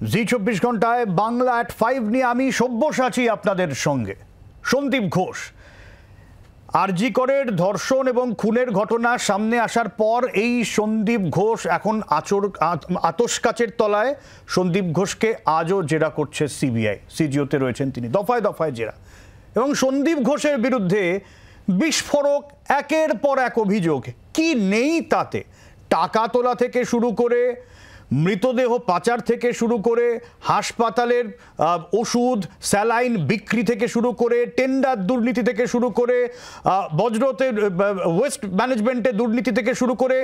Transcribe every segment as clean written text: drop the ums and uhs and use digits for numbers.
জি24 ঘন্টায় বাংলা at 5 নিয়ে আমি সব্যসাচী আপনাদের সঙ্গে। সন্দীপ ঘোষ আরজি করের ধর্ষণ এবং খুনের ঘটনা সামনে আসার পর এই সন্দীপ ঘোষ এখন আতশ কাচের তলায়। সন্দীপ ঘোষকে আজও জেরা করছে সিবিআই, সিজিওতে রয়েছেন তিনি, দফায় দফায় জেরা। এবং সন্দীপ ঘোষের বিরুদ্ধে বিস্ফোরক একের পর এক অভিযোগ, কি নেই তাতে। টাকা তোলা থেকে শুরু করে, মৃতদেহ পাচার থেকে শুরু করে, হাসপাতালের ওষুধ স্যালাইন বিক্রি থেকে শুরু করে, টেন্ডার দুর্নীতি থেকে শুরু করে, বজ্রতের ওয়েস্ট ম্যানেজমেন্টের দুর্নীতি থেকে শুরু করে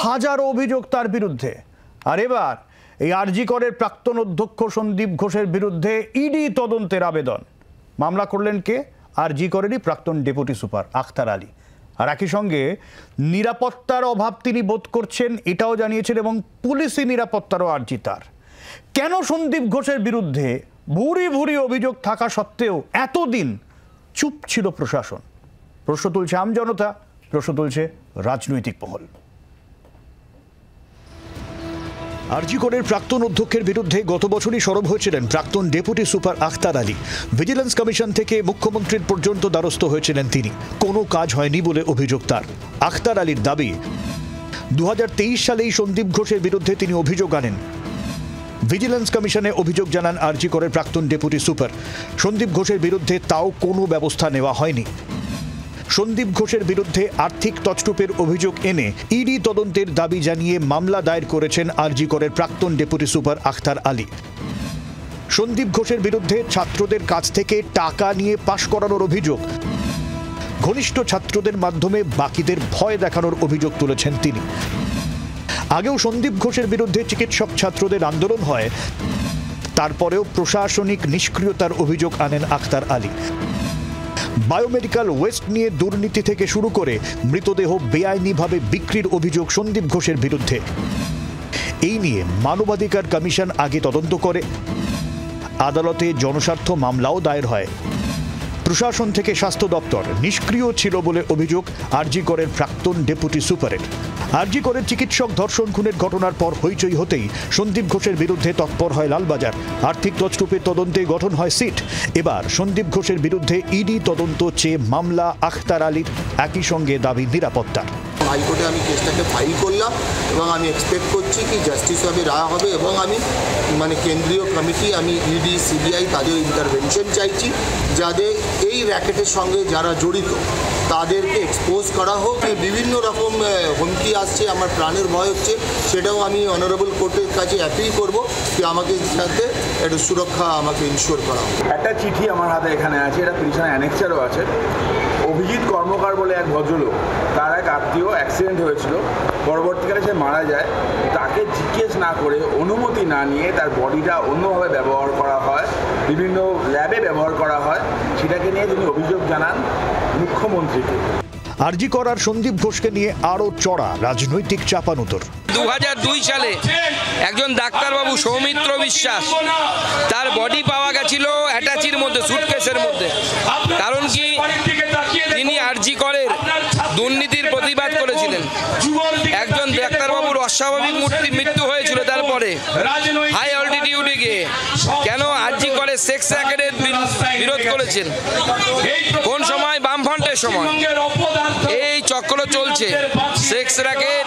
হাজারো অভিযোগ তার বিরুদ্ধে। আর এবার এই আরজি করের প্রাক্তন অধ্যক্ষ সন্দীপ ঘোষের বিরুদ্ধে ইডি তদন্তের আবেদন। মামলা করলেন কে? আরজি করেরই প্রাক্তন ডেপুটি সুপার আখতার আলী। আর একই সঙ্গে নিরাপত্তার অভাব তিনি বোধ করছেন এটাও জানিয়েছেন, এবং পুলিশি নিরাপত্তারও আর্জি তার। কেন সন্দীপ ঘোষের বিরুদ্ধে ভুরি ভুরি অভিযোগ থাকা সত্ত্বেও এতদিন চুপ ছিল প্রশাসন? প্রশ্ন তুলছে আমজনতা, প্রশ্ন তুলছে রাজনৈতিক মহল। আরজি করের প্রাক্তন অধ্যক্ষের বিরুদ্ধে গত বছরই সরব হয়েছিলেন প্রাক্তন deputy super Akhtar Ali. Vigilance commission থেকে মুখ্যমন্ত্রীর পর্যন্ত দ্বারস্থ হয়েছিলেন তিনি, কোনো কাজ হয়নি বলে অভিযোগ তার। আখতার আলীর দাবি 2023 সালেই সন্দীপ ঘোষের বিরুদ্ধে তিনি অভিযোগ আনেন। ভিজিলেন্স কমিশনে অভিযোগ জানান আরজি করের প্রাক্তন ডেপুটি সুপার। সন্দীপ ঘোষের বিরুদ্ধে তাও কোনো ব্যবস্থা নেওয়া হয়নি। সন্দীপ ঘোষের বিরুদ্ধে আর্থিক তছরূপের অভিযোগ এনে ইডি তদন্তের দাবি জানিয়ে মামলা দায়ের করেছেন আরজি করের প্রাক্তন ডেপুটি সুপার আখতার আলী। সন্দীপ ঘোষের বিরুদ্ধে ছাত্রদের কাছ থেকে টাকা নিয়ে পাশ করানোর অভিযোগ, ঘনিষ্ঠ ছাত্রদের মাধ্যমে বাকিদের ভয় দেখানোর অভিযোগ তুলেছেন তিনি। আগেও সন্দীপ ঘোষের বিরুদ্ধে চিকিৎসক ছাত্রদের আন্দোলন হয়, তারপরেও প্রশাসনিক নিষ্ক্রিয়তার অভিযোগ আনেন আখতার আলী। বায়োমেডিক্যাল ওয়েস্ট নিয়ে দুর্নীতি থেকে শুরু করে মৃতদেহ বেআইনিভাবে বিক্রির অভিযোগ সন্দীপ ঘোষের বিরুদ্ধে। এই নিয়ে মানবাধিকার কমিশন আগে তদন্ত করে, আদালতে জনস্বার্থ মামলাও দায়ের হয়। প্রশাসন থেকে স্বাস্থ্য দপ্তর নিষ্ক্রিয় ছিল বলে অভিযোগ আরজি করের প্রাক্তন ডেপুটি সুপারের। আরজি করের চিকিৎসক ধর্ষণ খুনের ঘটনার পর হইচই হতেই সন্দীপ ঘোষের বিরুদ্ধে তৎপর হয় লালবাজার। আর্থিক তছরূপের তদন্তে গঠন হয় সিট। এবার সন্দীপ ঘোষের বিরুদ্ধে ইডি তদন্ত চেয়ে মামলা আখতার আলীর, একই সঙ্গে দাবি নিরাপত্তার। হাইকোর্টে আমি কেসটাকে ফাইল করলাম এবং আমি এক্সপেক্ট করছি কি জাস্টিস হবে, রায় হবে, এবং আমি কেন্দ্রীয় কমিটি, আমি ইডি সিবিআই তাদের ইন্টারভেনশন চাইছি, যাদের এই র্যাকেটের সঙ্গে যারা জড়িত তাদেরকে এক্সপোজ করা হোক। বিভিন্ন রকম হুমকি আসছে, আমার প্রাণের ভয় হচ্ছে, সেটাও আমি অনারেবল কোর্টের কাছে অ্যাপিল করব কি আমাকে সাথে একটু সুরক্ষা আমাকে ইনশিওর করা হোক। একটা চিঠি আমার হাতে এখানে আছে, এটা পিটিশনের অ্যানেক্সারও আছে। অভিজিৎ কর্মকার বলে এক ভদ্রলোক, তার এক আত্মীয় অ্যাক্সিডেন্ট হয়েছিল, পরবর্তীকালে সে মারা যায়। তাকে জিজ্ঞেস না করে, অনুমতি না নিয়ে তার বডিটা অন্যভাবে ব্যবহার করা হয়, বিভিন্ন ল্যাবে ব্যবহার করা হয়, সেটাকে নিয়ে তিনি অভিযোগ জানান মুখ্যমন্ত্রীকে। আরজি কর আর সন্দীপ ঘোষকে নিয়ে আরও চড়া রাজনৈতিক চাপানুতর। 2002 সালে একজন ডাক্তারবাবু সৌমিত্র বিশ্বাস, তার বডি পাওয়া গেছিল অ্যাটাচির মধ্যে, সুটকেসের মধ্যে। কারণ কি, তিনি আরজি করের দুর্নীতির প্রতিবাদ করেছিলেন। একজন ডাক্তারবাবুর অস্বাভাবিক মৃত্যু হয়েছিল, তারপরে হাই অল্টিটিউডে গিয়ে কেন আরজি করে সেক্স র্যাকেটের বিরোধ করেছেন। কোন সময়? বামফ্রন্টের সময়। এই চক্র চলছে, সেক্স র্যাকেট,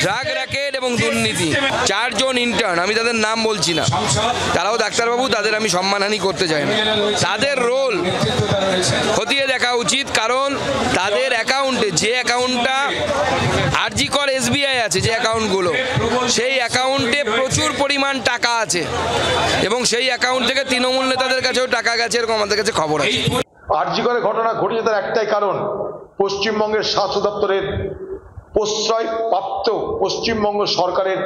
ড্রাগ র্যাকেট এবং দুর্নীতি। 4 জন ইন্টার্ন, আমি তাদের নাম বলছি না, তারাও ডাক্তারবাবু, তাদের আমি সম্মানহানি করতে চাই না। তাদের রোল খতিয়ে দেখা উচিত, কারণ তাদের অ্যাকাউন্টে, যে অ্যাকাউন্টটা আরজি কর এসবিআই আছে, যে অ্যাকাউন্টগুলো, সেই অ্যাকাউন্টে প্রচুর পরিমাণ টাকা আছে, এবং সেই অ্যাকাউন্ট থেকে তৃণমূল নেতাদের কাছেও টাকা গেছে, এরকম আমাদের কাছে খবর আছে। আরজি করে ঘটনা ঘটেছে তার একটাই কারণ, পশ্চিমবঙ্গের স্বাস্থ্য দপ্তরের প্রশ্রয়প্রাপ্ত, পশ্চিমবঙ্গ সরকারের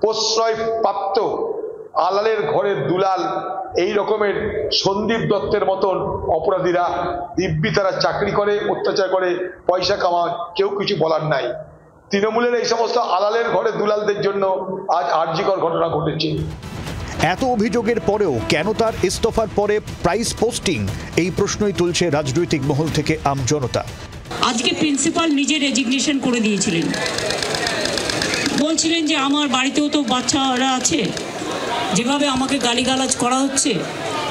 প্রশ্রয়প্রাপ্ত আলালের ঘরের দুলাল, এই রকমের সন্দীপ দত্তের মতন অপরাধীরা দিব্যি তারা চাকরি করে, অত্যাচার করে, পয়সা কামায়, কেউ কিছু বলার নাই। তৃণমূলের এই সমস্ত আলালের ঘরে দুলালদের জন্য আজ আরজি কর ঘটনা ঘটেছে। এত অভিযোগের পরেও কেন তার ইস্তফার পরে প্রাইস পোস্টিং, এই প্রশ্নই তুলছে রাজনৈতিক মহল থেকে আমজনতা। আজকে প্রিন্সিপাল নিজে রেজিগনেশন করে দিয়েছিলেন, বলছিলেন যে আমার বাড়িতেও তো বাচ্চারা আছে, যেভাবে আমাকে গালিগালাজ করা হচ্ছে,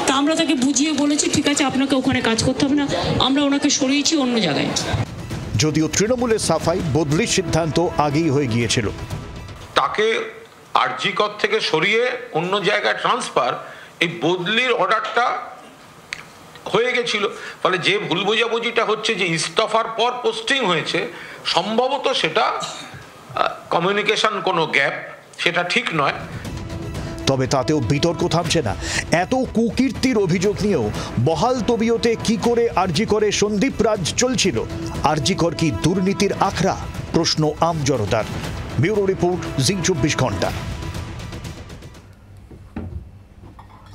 তা আমরা তাকে বুঝিয়ে বলেছি ঠিক আছে আপনাকে ওখানে কাজ করতে হবে না, আমরা ওনাকে সরিয়েছি অন্য জায়গায়। যদিও তৃণমূলের সাফাই বদলির সিদ্ধান্ত আগেই হয়ে গিয়েছিল। তাকে আরজিকর থেকে সরিয়ে অন্য জায়গায় ট্রান্সফার, এই বদলির অর্ডারটা হয়ে গেছিল। ফলে যে ভুল বোঝাবুঝিটা হচ্ছে যে ইস্তফার পর পোস্টিং হয়েছে, সম্ভবত সেটা কমিউনিকেশন কোনো গ্যাপ, সেটা ঠিক নয়। তবে তাতেও বিতর্ক থামছে না। এত কুকীর্তির অভিযোগ নিয়েও বহাল তবিয়তে কি করে আরজি করে সন্দীপ রাজ চলছিল? আরজি কর কি দুর্নীতির আখড়া? প্রশ্ন আমজনতার। ব্যুরো রিপোর্ট, জি 24 ঘন্টা।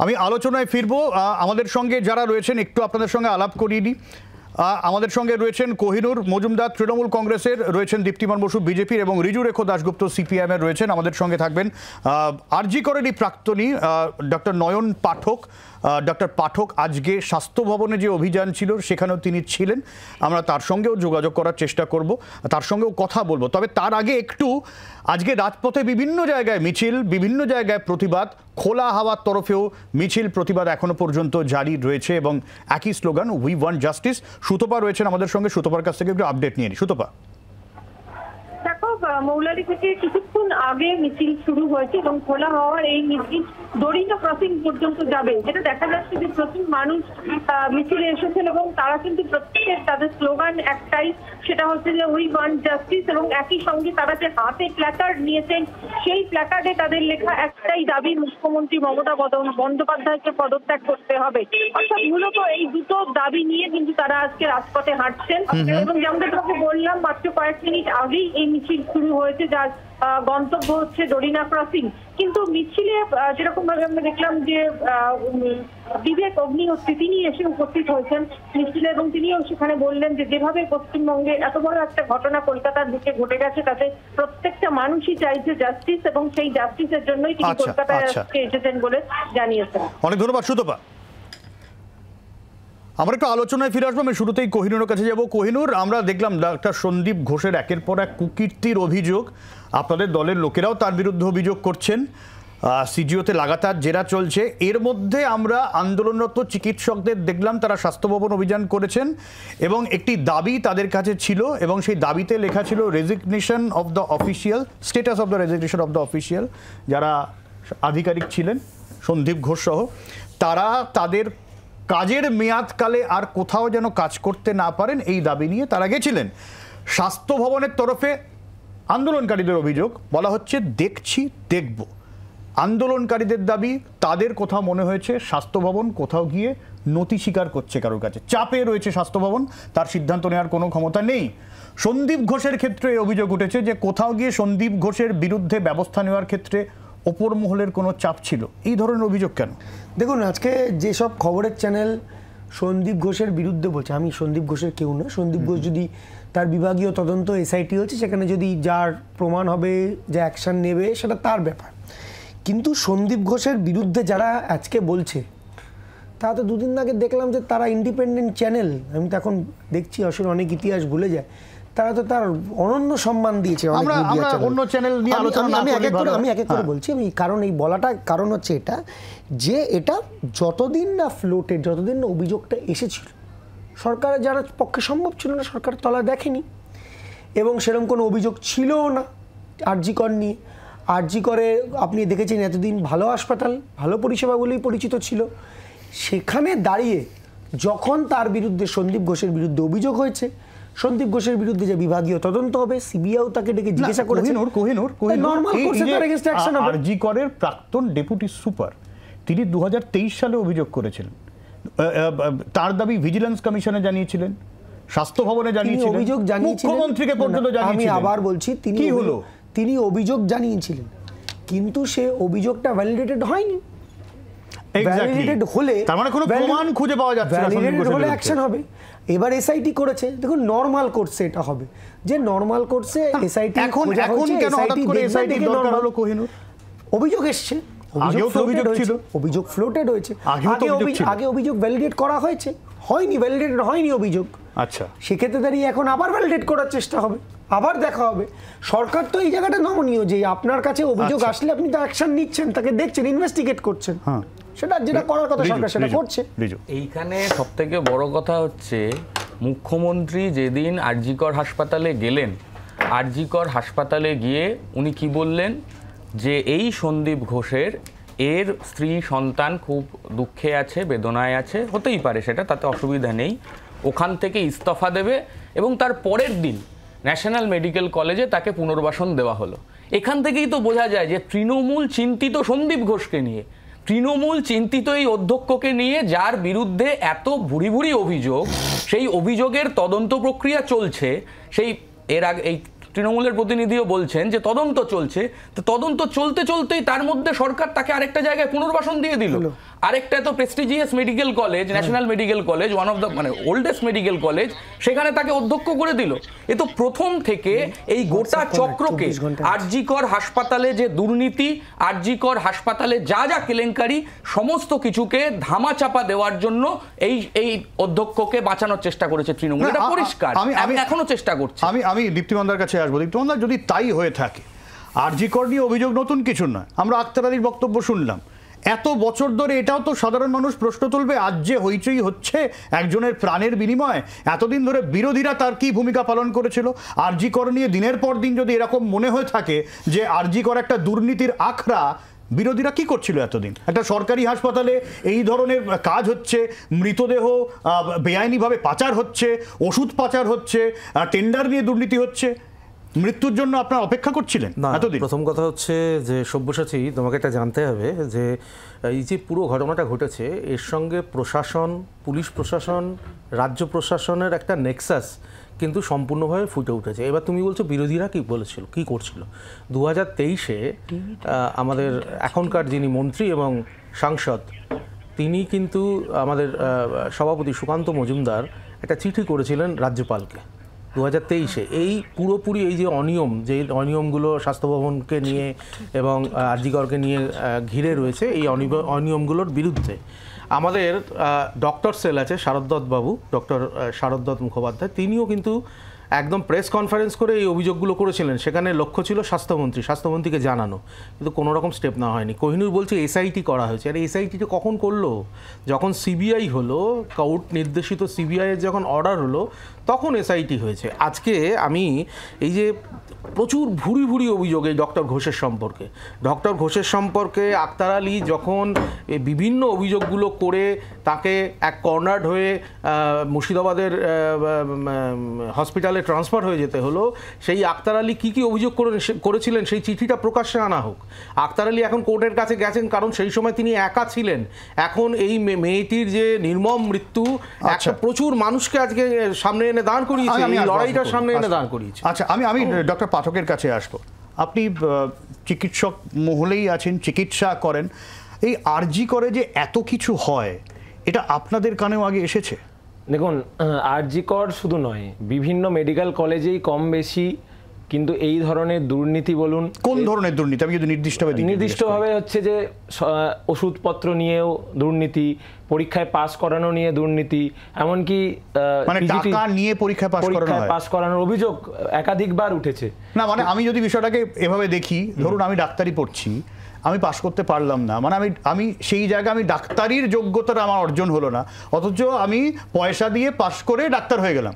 আমি আলোচনায় ফিরবো। আমাদের সঙ্গে যারা রয়েছেন একটু আপনাদের সঙ্গে আলাপ করিয়ে নিই। আমাদের সঙ্গে রয়েছেন কোহিনুর মজুমদার তৃণমূল কংগ্রেসের, রয়েছেন দীপ্তিমান বসু বিজেপির এবং রিজু রেখো দাশগুপ্ত সিপিআইএমের রয়েছেন। আমাদের সঙ্গে থাকবেন আরজি করেরই প্রাক্তনী ডক্টর নয়ন পাঠক। ডক্টর পাঠক আজকে স্বাস্থ্য ভবনে যে অভিযান ছিল সেখানেও তিনি ছিলেন। আমরা তার সঙ্গেও যোগাযোগ করার চেষ্টা করব, তার সঙ্গেও কথা বলবো। তবে তার আগে একটু আজকে রাজপথে বিভিন্ন জায়গায় মিছিল, বিভিন্ন জায়গায় প্রতিবাদ, খোলা হাওয়ার তরফেও মিছিল প্রতিবাদ এখনো পর্যন্ত জারি রয়েছে এবং একই slogan, we want justice. Sutapa রয়েছেন আমাদের সঙ্গে, সুতপার কাছ থেকে একটু আপডেট নিয়ে নিই। সুতপা, দেখো, মৌলালি থেকে কিছুক্ষণ আগে মিছিল শুরু হয়েছে এবং খোলা হওয়ার এই মিছিল দড়িটা ক্রসিং পর্যন্ত যাবে, যেটা দেখা যাচ্ছে যে প্রচুর মানুষ মিছিলে এসেছেন এবং তারা কিন্তু প্রত্যেকের তাদের স্লোগান একটাই, সেটা হচ্ছে যে উই ওয়ান্ট জাস্টিস। এবং একই সঙ্গে তারা যে হাতে প্ল্যাকার্ড নিয়েছেন, সেই প্ল্যাকার্ডে তাদের লেখা একটাই দাবি, মুখ্যমন্ত্রী মমতা বন্দ্যোপাধ্যায়কে পদত্যাগ করতে হবে। অর্থাৎ মূলত এই দুটো দাবি নিয়ে কিন্তু তারা আজকে রাজপথে হাঁটছেন। এবং যেমনটা বললাম, মাত্র কয়েক মিনিট আগেই এই মিছিল শুরু হয়েছে, যার গন্তব্য হচ্ছে দড়িনা ক্রসিং। কিন্তু মিছিলে যেরকম ভাবে আমরা দেখলাম যে বিবেক অগ্নিহোত্রী তিনি এসে উপস্থিত হয়েছেন মিছিলে এবং তিনিও সেখানে বললেন যে যেভাবে পশ্চিমবঙ্গে এত বড় একটা ঘটনা কলকাতার দিকে ঘটে গেছে, তাতে প্রত্যেকটা মানুষই চাইছে জাস্টিস এবং সেই জাস্টিসের জন্যই তিনি কলকাতায় আজকে এসেছেন বলে জানিয়েছেন। অনেক ধন্যবাদ সুতপা। আমরা একটু আলোচনায় ফিরে আসবো। আমি শুরুতেই কোহিনুরের কাছে যাব। কোহিনুর, আমরা দেখলাম ডাক্তার সন্দীপ ঘোষের একের পর এক কুকীর্তির অভিযোগ, আপনাদের দলের লোকেরাও তার বিরুদ্ধে অভিযোগ করছেন, সিজিওতে লাগাতার জেরা চলছে। এর মধ্যে আমরা আন্দোলনরত চিকিৎসকদের দেখলাম তারা স্বাস্থ্য ভবন অভিযান করেছেন এবং একটি দাবি তাদের কাছে ছিল এবং সেই দাবিতে লেখা ছিল resignation of the official, status of the resignation of the official. যারা আধিকারিক ছিলেন সন্দীপ ঘোষ সহ, তারা তাদের কাজের মেয়াদকালে আর কোথাও যেন কাজ করতে না পারেন এই দাবি নিয়ে তারা গেছিলেন। স্বাস্থ্য ভবনের তরফে আন্দোলনকারীদের অভিযোগ, বলা হচ্ছে দেখছি দেখব। আন্দোলনকারীদের দাবি, তাদের কোথাও মনে হয়েছে স্বাস্থ্য ভবন কোথাও গিয়ে নথি স্বীকার করছে কারোর কাছে, চাপে রয়েছে স্বাস্থ্য ভবন, তার সিদ্ধান্ত নেওয়ার কোনো ক্ষমতা নেই। সন্দীপ ঘোষের ক্ষেত্রে এই অভিযোগ উঠেছে যে কোথাও গিয়ে সন্দীপ ঘোষের বিরুদ্ধে ব্যবস্থা নেওয়ার ক্ষেত্রে ওপর মহলের কোনো চাপ ছিল। এই ধরনের অভিযোগ কেন? দেখুন, আজকে যেসব খবরের চ্যানেল সন্দীপ ঘোষের বিরুদ্ধে বলছে, আমি সন্দীপ ঘোষের কেউ না। সন্দীপ ঘোষ যদি তার বিভাগীয় তদন্ত এসআইটি হচ্ছে, সেখানে যদি যার প্রমাণ হবে, যে অ্যাকশান নেবে, সেটা তার ব্যাপার। কিন্তু সন্দীপ ঘোষের বিরুদ্ধে যারা আজকে বলছে, তা তো দুদিন আগে দেখলাম যে তারা ইন্ডিপেন্ডেন্ট চ্যানেল, আমি তো এখন দেখছি আসলে অনেক ইতিহাস ভুলে যায়, তারা তো তার অনন্য সম্মান দিয়েছে। আমি এক এক করে বলছি, আমি কারণ এই বলাটা কারণ হচ্ছে এটা, যে এটা যতদিন না ফ্লোটেড, যতদিন না অভিযোগটা এসেছিল, সরকারের যারা পক্ষে সম্ভব ছিল না, সরকার তলা দেখেনি এবং সেরকম কোনো অভিযোগ ছিলও না আরজি কর নিয়ে। আরজি করে আপনি দেখেছেন এতদিন ভালো হাসপাতাল, ভালো পরিষেবা বলেই পরিচিত ছিল। সেখানে দাঁড়িয়ে যখন তার বিরুদ্ধে, সন্দীপ ঘোষের বিরুদ্ধে অভিযোগ হয়েছে, সন্দীপ ঘোষের বিরুদ্ধে যে বিভাগীয় তদন্ত হবে, সিবিআইও তাকে ডেকে জিজ্ঞাসা করেছে। আরজি করের প্রাক্তন ডেপুটি সুপার, তিনি 2023 সালে অভিযোগ করেছিলেন। তার দাবি ভিজিলেন্স কমিশনে জানিয়েছিলেন, স্বাস্থ্য ভবনে জানিয়েছিলেন, অভিযোগ জানিয়েছিলেন, মুখ্যমন্ত্রীকে পর্যন্ত জানিয়েছিলেন। আমি আবার বলছি, তিনি অভিযোগ জানিয়েছিলেন, কিন্তু সে অভিযোগটা ভ্যালিডেটেড হয়নি। ভ্যালিডেটেড হলে, তার মানে কোনো প্রমাণ খুঁজে পাওয়া যাচ্ছে না, ভ্যালিডেটেড হলে অ্যাকশন হবে। এবার এসআইটি করেছে, দেখুন নরমাল কোর্সে এটা হবে, যে নরমাল কোর্সে এসআইটি এখন কেন হঠাৎ করে এসআইটি দরকার হলো কোহিনুর? অভিযোগ এসছে, অভিযোগ ফ্লোটেড হয়েছে, আগে অভিযোগ ভ্যালিডেট করা হয়েছে, হয়নি, ভ্যালিডেটেড হয়নি অভিযোগ। আচ্ছা, সেক্ষেত্রে দাঁড়িয়ে এখন আবার ভ্যালিডেট করার চেষ্টা হবে। আবার দেখা হবে। সরকার তো এই জায়গাটা নমনীয় যে আপনার কাছে অভিযোগ আসলে আপনি তো অ্যাকশন নিচ্ছেন, তাকে দেখছেন, ইনভেস্টিগেট করছেন, সেটা যেটা করার কথা সরকার সেটা করছে। এইখানে সবথেকে বড় কথা হচ্ছে মুখ্যমন্ত্রী যেদিন আরজিকর হাসপাতালে গেলেন, আরজিকর হাসপাতালে গিয়ে উনি কি বললেন যে এই সন্দীপ ঘোষের এর স্ত্রী সন্তান খুব দুঃখে আছে, বেদনায় আছে, হতেই পারে সেটা, তাতে অসুবিধা নেই, ওখান থেকে ইস্তফা দেবে এবং তার পরের দিন ন্যাশনাল মেডিকেল কলেজে তাকে পুনর্বাসন দেওয়া হলো। এখান থেকেই তো বোঝা যায় যে তৃণমূল চিন্তিত সন্দীপ ঘোষকে নিয়ে, তৃণমূল চিন্তিত এই অধ্যক্ষকে নিয়ে, যার বিরুদ্ধে এত ভুরি ভুরি অভিযোগ, সেই অভিযোগের তদন্ত প্রক্রিয়া চলছে। সেই এর আগে এই তৃণমূলের প্রতিনিধিও বলছেন যে তদন্ত চলছে, তো তদন্ত চলতে চলতেই তার মধ্যে সরকার তাকে আরেকটা জায়গায় পুনর্বাসন দিয়ে দিল। আরেকটা এত prestigious medical college, national medical college, one of the মানে ওল্ডেস্ট মেডিকেল কলেজ, সেখানে তাকে অধ্যক্ষ করে দিল। এ তো প্রথম থেকে এই গোটা চক্রকে, আরজিকর হাসপাতালে যে দুর্নীতি, আরজিকর হাসপাতালে যা যা কেলেঙ্কারি, সমস্ত কিছুকে ধামাচাপা দেওয়ার জন্য এই অধ্যক্ষকে বাঁচানোর চেষ্টা করেছে তৃণমূল। এটা পরিষ্কার, আমি এখনো চেষ্টা করছি। আমি দীপ্তিমন্দার কাছে আসবো। দীপ্তিমন্দা, যদি তাই হয়ে থাকে, আরজিকর নিয়ে অভিযোগ নতুন কিছু নয়, আমরা আক্তার আলীর বক্তব্য শুনলাম, এত বছর ধরে এটাও তো সাধারণ মানুষ প্রশ্ন তুলবে, আজ যে হইচই হচ্ছে একজনের প্রাণের বিনিময়ে, এতদিন ধরে বিরোধীরা তার কি ভূমিকা পালন করেছিল? আরজিকর নিয়ে দিনের পর দিন যদি এরকম মনে হয়ে থাকে যে আরজিকর একটা দুর্নীতির আখড়া, বিরোধীরা কি করছিল এতদিন? একটা সরকারি হাসপাতালে এই ধরনের কাজ হচ্ছে, মৃতদেহ বেআইনিভাবে পাচার হচ্ছে, ওষুধ পাচার হচ্ছে, টেন্ডার নিয়ে দুর্নীতি হচ্ছে, মৃত্যুর জন্য আপনারা অপেক্ষা করছিলেন এতদিন? প্রথম কথা হচ্ছে যে সব্যসাচী, তোমাকে এটা জানতে হবে যে এই যে পুরো ঘটনাটা ঘটেছে, এর সঙ্গে প্রশাসন, পুলিশ প্রশাসন, রাজ্য প্রশাসনের একটা নেক্সাস কিন্তু সম্পূর্ণভাবে ফুটে উঠেছে। এবার তুমি বলছো বিরোধীরা কি বলেছিল, কি করছিল। 2023-এ আমাদের এখনকার যিনি মন্ত্রী এবং সাংসদ, তিনি কিন্তু আমাদের সভাপতি সুকান্ত মজুমদার একটা চিঠি করেছিলেন রাজ্যপালকে 2023-এ। এই পুরোপুরি এই যে অনিয়মগুলো স্বাস্থ্য ভবনকে নিয়ে এবং আরজিকরকে নিয়ে ঘিরে রয়েছে, এই অনিয়মগুলোর বিরুদ্ধে আমাদের ডক্টর সেল আছে, শারদদত্তবাবু, ডক্টর শারদদত্ত মুখোপাধ্যায়, তিনিও কিন্তু একদম প্রেস কনফারেন্স করে এই অভিযোগগুলো করেছিলেন। সেখানে লক্ষ্য ছিল স্বাস্থ্যমন্ত্রীকে জানানো, কিন্তু কোনো রকম স্টেপ নেওয়া হয়নি। কোহিনুর বলছে এসআইটি করা হয়েছে। আর এসআইটিটা কখন করলো? যখন সিবিআই হলো, কোর্ট নির্দেশিত সিবিআইয়ের যখন অর্ডার হলো, তখন এসআইটি হয়েছে। আজকে আমি এই যে প্রচুর ভুরি ভুরি অভিযোগ এই ডক্টর ঘোষের সম্পর্কে আক্তার আলী যখন বিভিন্ন অভিযোগগুলো করে তাকে এক কর্নার্ড হয়ে মুর্শিদাবাদের হসপিটালে ট্রান্সফার হয়ে যেতে হলো, সেই আক্তার আলী কী অভিযোগ করেছিলেন সেই চিঠিটা প্রকাশ্যে আনা হোক। আক্তার আলী এখন কোর্টের কাছে গেছেন, কারণ সেই সময় তিনি একা ছিলেন। এখন এই মেয়েটির যে নির্মম মৃত্যু একটা প্রচুর মানুষকে আজকে সামনে এনে দাঁড় করিয়েছে, এই লড়াইটার সামনে এনে দাঁড় করিয়েছে। আচ্ছা, আমি ডক্টর পাঠকের কাছে আসবো। আপনি চিকিৎসক মহলেই আছেন, চিকিৎসা করেন, এই আরজিকরে যে এত কিছু হয়, এটা আপনাদের কানেও আগে এসেছে? দেখুন, আরজিকর শুধু নয়, বিভিন্ন মেডিকেল কলেজেই কম বেশি কিন্তু এই ধরনের দুর্নীতি, বলুন কোন ধরনের দুর্নীতি, আমি যদি নির্দিষ্টভাবে হচ্ছে যে ওষুধপত্র নিয়েও দুর্নীতি, পরীক্ষায় পাস করানো নিয়ে দুর্নীতি, এমনকি টাকা নিয়ে পরীক্ষায় পাস করানোর অভিযোগ একাধিকবার উঠেছে। না মানে আমি যদি বিষয়টাকে এভাবে দেখি, ধরুন আমি ডাক্তারি পড়ছি, আমি পাশ করতে পারলাম না, মানে আমি সেই জায়গায় আমি ডাক্তারির যোগ্যতাটা আমার অর্জন হলো না, অথচ আমি পয়সা দিয়ে পাশ করে ডাক্তার হয়ে গেলাম,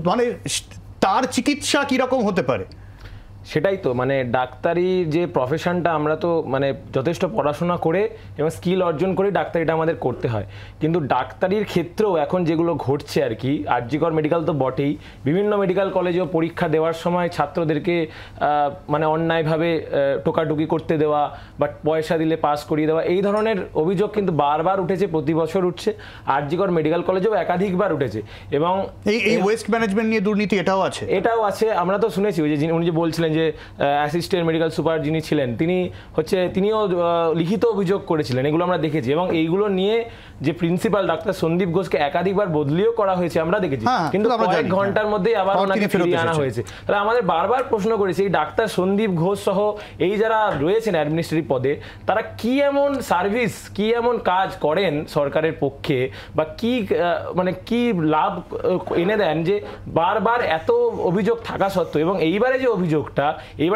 মানে তার চিকিৎসা কীরকম হতে পারে? সেটাই তো, মানে ডাক্তারি যে প্রফেশনটা, আমরা তো মানে যথেষ্ট পড়াশোনা করে এবং স্কিল অর্জন করে ডাক্তারিটা আমাদের করতে হয়, কিন্তু ডাক্তারির ক্ষেত্রেও এখন যেগুলো ঘটছে আর কি, আরজিকর মেডিকেল তো বটেই, বিভিন্ন মেডিকেল কলেজেও পরীক্ষা দেওয়ার সময় ছাত্রদেরকে মানে অন্যায়ভাবে টোকাটুকি করতে দেওয়া বা পয়সা দিলে পাস করিয়ে দেওয়া, এই ধরনের অভিযোগ কিন্তু বারবার উঠেছে, প্রতি বছর উঠছে। আরজিকর মেডিকেল কলেজেও একাধিকবার উঠেছে। এবং এই ওয়েস্ট ম্যানেজমেন্ট নিয়ে দুর্নীতি এটাও আছে। আমরা তো শুনেছি, ওই যে উনি যে বলছিলেন যে অ্যাসিস্ট্যান্ট মেডিকেল সুপার যিনি ছিলেন তিনিও লিখিত অভিযোগ করেছিলেন, এগুলো আমরা দেখেছি। এবং এইগুলো নিয়ে যে প্রিন্সিপাল ডাক্তার সন্দীপ ঘোষকে একাধিকবার বদলিও করা হয়েছে আমরা দেখেছি, কিন্তু কয়েক ঘন্টার মধ্যেই আবার ওনাকে ফিরিয়ে আনা হয়েছে। তাহলে আমাদের বারবার প্রশ্ন করেছি এই ডাক্তার সন্দীপ ঘোষ সহ এই যারা রয়েছেন অ্যাডমিনিস্ট্রেটিভ পদে, তারা কি এমন সার্ভিস, কি এমন কাজ করেন সরকারের পক্ষে, বা কি মানে কি লাভ এনে দেন যে বারবার এত অভিযোগ থাকা সত্ত্বেও, এবং এইবারে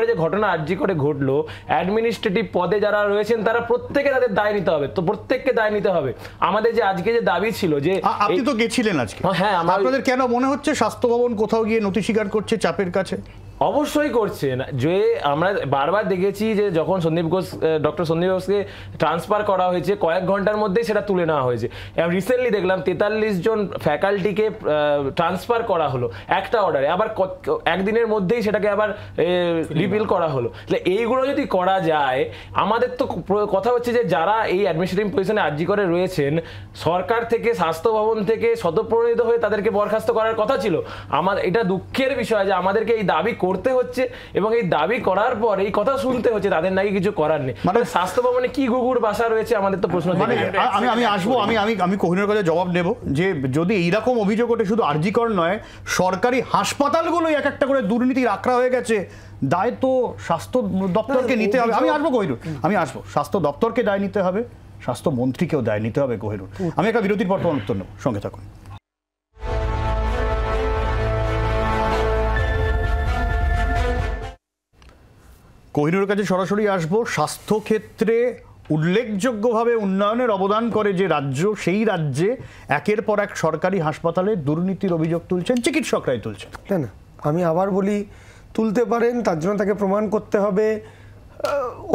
যে ঘটনা আরজি করে ঘটলো, অ্যাডমিনিস্ট্রেটিভ পদে যারা রয়েছেন তারা প্রত্যেকে তাদের দায় নিতে হবে। তো প্রত্যেককে দায় নিতে হবে। আমাদের যে আজকে যে দাবি ছিল যে আপনি তো গেছিলেন আজকে, হ্যাঁ, আপনাদের কেন মনে হচ্ছে স্বাস্থ্য ভবন কোথাও গিয়ে নথি স্বীকার করছে চাপের কাছে? অবশ্যই করছে না। যে আমরা বারবার দেখেছি যে যখন ডক্টর সন্দীপ ঘোষকে ট্রান্সফার করা হয়েছে কয়েক ঘন্টার মধ্যেই সেটা তুলে নেওয়া হয়েছে। রিসেন্টলি দেখলাম 43 জন ফ্যাকাল্টিকে ট্রান্সফার করা হলো একটা অর্ডারে, আবার একদিনের মধ্যেই সেটাকে আবার রিপিল করা হলো। এইগুলো যদি করা যায়, আমাদের তো কথা হচ্ছে যে যারা এই অ্যাডমিনিস্ট্রেটিভ পজিশনে আরজি করে রয়েছেন, সরকার থেকে স্বাস্থ্য ভবন থেকে স্বতঃপ্রণোদিত হয়ে তাদেরকে বরখাস্ত করার কথা ছিল। আমার এটা দুঃখের বিষয় যে আমাদেরকে এই দাবি করতে হচ্ছে, এবং এই দাবি করার পর এই কথা শুনতে হচ্ছে তাদের নাকি কিছু করার নেই। মানে স্বাস্থ্য ভবনে কি গুগুর বাসা রয়েছে আমাদের তো প্রশ্ন। আমি আসবো, আমি কোহিনুরের কাছে জবাব নেব যে যদি এইরকম অভিযোগ ওঠে, শুধু আরজি কর নয়, সরকারি হাসপাতালগুলোই এক একটা করে দুর্নীতির আখড়া হয়ে গেছে, দায় তো স্বাস্থ্য দপ্তরকে নিতে হবে। আমি আসবো কোহিনুর, স্বাস্থ্য দপ্তরকে দায় নিতে হবে, স্বাস্থ্যমন্ত্রীকেও দায় নিতে হবে কোহিনুর। আমি একটা বিরতির পর উত্তর নেব, সঙ্গে থাকুন। কোহিনুরের কাছে সরাসরি আসবো। স্বাস্থ্যক্ষেত্রে উল্লেখযোগ্যভাবে উন্নয়নের অবদান করে যে রাজ্য, সেই রাজ্যে একের পর এক সরকারি হাসপাতালে দুর্নীতির অভিযোগ তুলছেন চিকিৎসকরাই তুলছেন। না, আমি আবার বলি, তুলতে পারেন, তার জন্য তাকে প্রমাণ করতে হবে।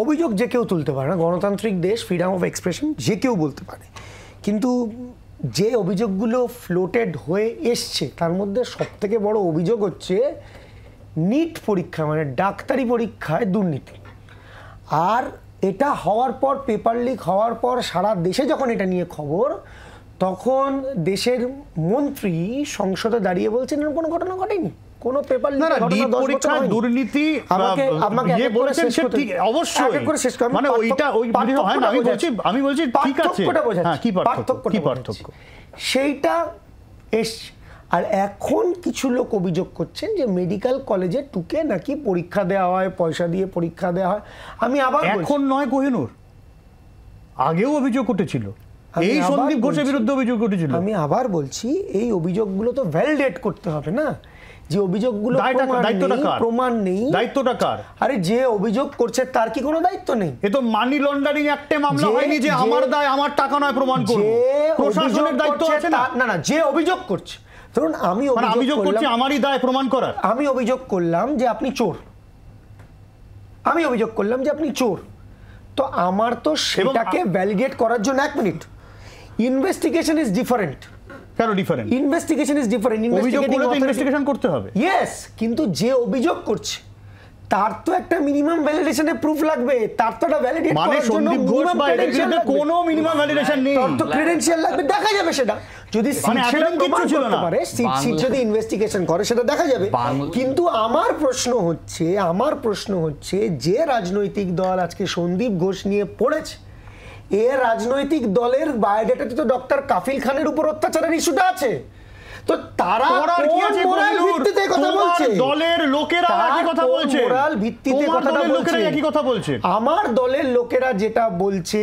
অভিযোগ যে কেউ তুলতে পারে না, গণতান্ত্রিক দেশ, ফ্রিডম অফ এক্সপ্রেশন, যে কেউ বলতে পারে। কিন্তু যে অভিযোগগুলো ফ্লোটেড হয়ে এসছে তার মধ্যে সবথেকে বড় অভিযোগ হচ্ছে নিট পরীক্ষা, মানে ডাক্তারি পরীক্ষায় দুর্নীতি। আর এটা হওয়ার পর, পেপার লিক হওয়ার পর সারা দেশে যখন এটা নিয়ে খবর, তখন দেশের মন্ত্রী সংসদে দাঁড়িয়ে বলছেন এরকম কোনো ঘটনা ঘটেনি, কোনো পেপার লিক পরীক্ষায় দুর্নীতি। আমি বলছি ঠিক আছে, কি পার্থক্য সেইটা এসছে। আর এখন কিছু লোক অভিযোগ করছেন যে মেডিকেল কলেজে টুকে নাকি পরীক্ষা দেওয়া হয়, পয়সা দিয়ে পরীক্ষা দেওয়া হয়। আমি আবার এখন নয় কোহিনুর, আগেও অভিযোগ উঠেছিল, এই সন্দীপ ঘোষের বিরুদ্ধে অভিযোগ উঠেছিল। আমি আবার বলছি, এই অভিযোগগুলো তো ভ্যালিডেট করতে হবে না, যে অভিযোগগুলো প্রমাণ নেই, দায়িত্বটা কার? আরে যে অভিযোগ করছে তার কি কোনো দায়িত্ব নেই? এ তো মানি লন্ডারিং অ্যাক্টে মামলা হয়নি যে আমার দায়, আমার টাকা নয় প্রমাণ করব। প্রশাসনের দায়িত্ব আছে না? না, যে অভিযোগ করছে, ধরুন আমি অভিযোগ করছি, আমারই দায় প্রমাণ করার। আমি অভিযোগ করলাম যে আপনি চোর, তো আমার তো সেটাকে ভ্যালিডেট করার জন্য, এক মিনিট, ইনভেস্টিগেশন ইজ ডিফারেন্ট। কেন different? Investigation is different. Investigation করতে হবে, ইয়েস, কিন্তু যে অভিযোগ করছে তার তো একটা মিনিমাম ভ্যালিডেশনের প্রুফ লাগবে, তার তো একটা ভ্যালিডেট করার জন্য কোনো মিনিমাম ভ্যালিডেশন নেই, তার তো ক্রেডেন্সিয়াল লাগবে, দেখা যাবে সেটা। যদি যদি ইনভেস্টিগেশন করে সেটা দেখা যাবে। কিন্তু আমার প্রশ্ন হচ্ছে যে রাজনৈতিক দল আজকে সন্দীপ ঘোষ নিয়ে পড়েছে, এ রাজনৈতিক দলের বায়োডাটাতে তো ডক্টর কাফিল খানের উপর অত্যাচারের ইস্যুটা আছে। তো তারা ভিত্তিতে কথা বলছে, দলের লোকেরা একই কথা বলছে, মোরাল ভিত্তিতে কথা বলছে। আমার দলের লোকেরা যেটা বলছে,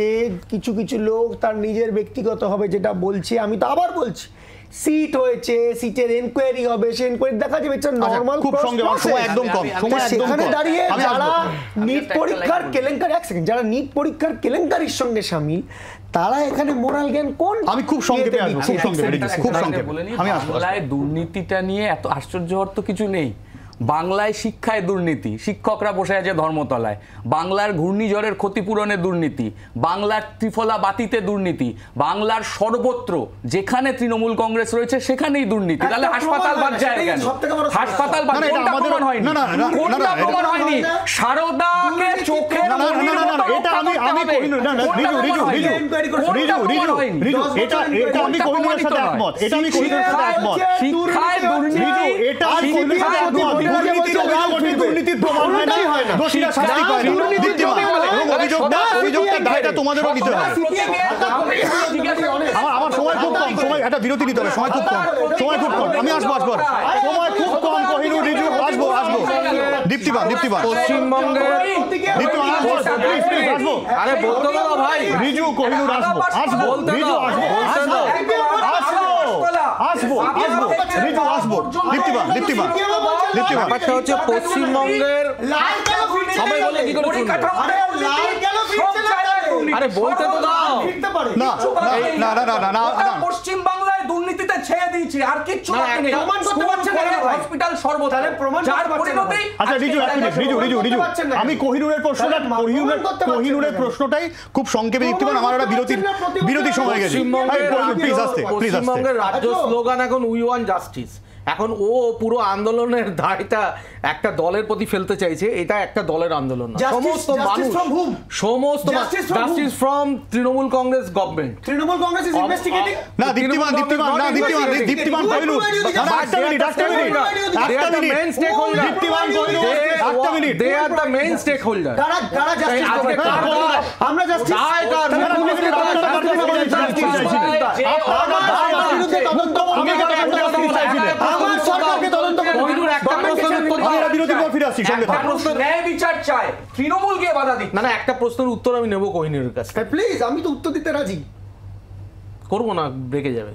কিছু কিছু লোক তার নিজের ব্যক্তিগত হবে যেটা বলছে, আমি তো আবার বলছি, সিট হয়েছে, সিটের এনকোয়ারি হবে, সেই এনকোয়ারি দেখা যাবে, এটা নরমাল। খুব সঙ্গে সময় একদম কম, সেখানে দাঁড়িয়ে যারা নিট পরীক্ষার কেলেঙ্কারি, এক সেকেন্ড, যারা নিট পরীক্ষার কেলেঙ্কারির সঙ্গে শামিল, তারা এখানে মোরাল জ্ঞান কোন? আমি খুব সংক্ষেপে বাংলায় দুর্নীতিটা নিয়ে এত আশ্চর্য হওয়ার তো কিছু নেই। বাংলায় শিক্ষায় দুর্নীতি, শিক্ষকরা বসে আছে ধর্মতলায়, বাংলার ঘূর্ণিঝড়ের ক্ষতিপূরণে দুর্নীতি, বাংলার ত্রিফলা বাতিতে দুর্নীতি, বাংলার সর্বত্র যেখানে তৃণমূল কংগ্রেস রয়েছে সেখানেই দুর্নীতি। তাহলে হাসপাতাল বাদ যায় কেন? হাসপাতাল বাদ প্রমাণ হয়নি, কোনটা প্রমাণ হয়নি? সারদাকে চোখে দুর্নীতির প্রমাণ হয় না, দোষীরা শাস্তি পায় না, এবং অভিযোগটা দায়টা তোমাদেরও নিতে হবে। আমার সময় খুব কম, সময় একটা বিরতি নিতে হবে, সময় খুব কম, আমি আসবো সময় খুব কম। কোহিনূর, রিজু, আসবো দীপ্তিমান পশ্চিমবঙ্গের আসবো, আরে বলতে দাও ভাই, রিজু, কোহিনূর আসবো রিজু, দীপ্তিমান ব্যাপারটা হচ্ছে পশ্চিমবঙ্গের সবাই বলে কি করে শুনবে? আরে বলতে তো দাও না, পশ্চিম বাংলায় দুর্নীতিতে ছেড়ে দিয়েছি, আর কিচ্ছু বাকি নেই। হসপিটাল সর্বদা যার পরিণতি। আচ্ছা রিজু, আমি কোহিনূরের প্রশ্নটাই খুব সংক্ষেপে দীপ্তিমান, আমার একটা বিরতি সময় গেছে। পশ্চিমবঙ্গের রাজ্য স্লোগান এখন উই ওয়ান্ট জাস্টিস। এখন ও পুরো আন্দোলনের দায়টা একটা দলের প্রতি ফেলতে চাইছে। এটা একটা দলের আন্দোলন না, সমস্ত মানুষ, সমস্ত justice from Trinamool Congress government. Trinamool Congress is investigating. না দীপ্তিমান কোহিনূর, একটা minute, they are the main stakeholder. কারা জাস্টিস করবে? আমরা জাস্টিস না একটা প্রশ্নের উত্তর আমি নেবো কোহিনূরের কাছে। প্লিজ, আমি তো উত্তর দিতে রাজি। করবো না, ব্রেকে যাবে।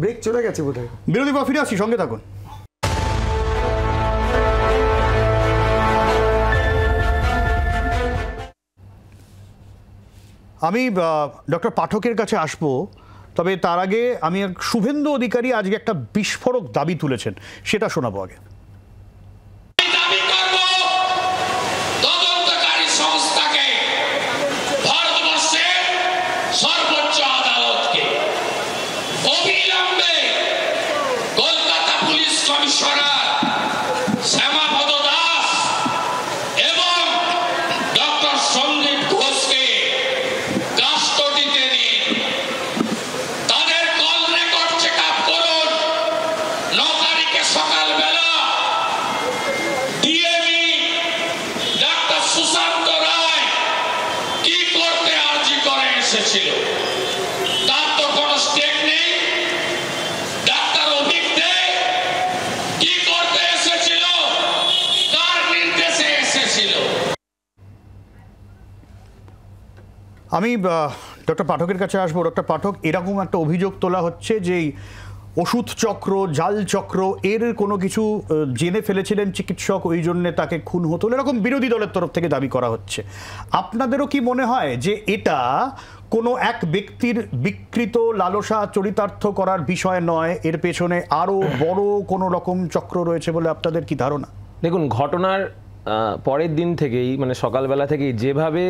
ব্রেক চলে গেছে বোধহয়। বিরতির পর ফিরে আসছি, সঙ্গে থাকুন। আমি ডক্টর পাঠকের কাছে আসবো, তবে তার আগে আমি শুভেন্দু অধিকারী আজকে একটা বিস্ফোরক দাবি তুলেছেন, সেটা শোনাবো আগে। আমি ডক্টর পাঠকের কাছে আসবো। ডক্টর পাঠক, এরকম একটা অভিযোগ তোলা হচ্ছে যে ওষুধ চক্র, জাল চক্র, এর কোনো কিছু জেনে ফেলেছিলেন চিকিৎসক, ওই জন্যে তাকে খুন হতো, এরকম বিরোধী দলের তরফ থেকে দাবি করা হচ্ছে। আপনাদেরও কি মনে হয় যে এটা কোনো এক ব্যক্তির বিকৃত লালসা চরিতার্থ করার বিষয় নয়, এর পেছনে আরও বড় কোনো রকম চক্র রয়েছে বলে আপনাদের কি ধারণা? দেখুন, ঘটনার পরের দিন থেকেই, মানে সকালবেলা থেকেই যেভাবে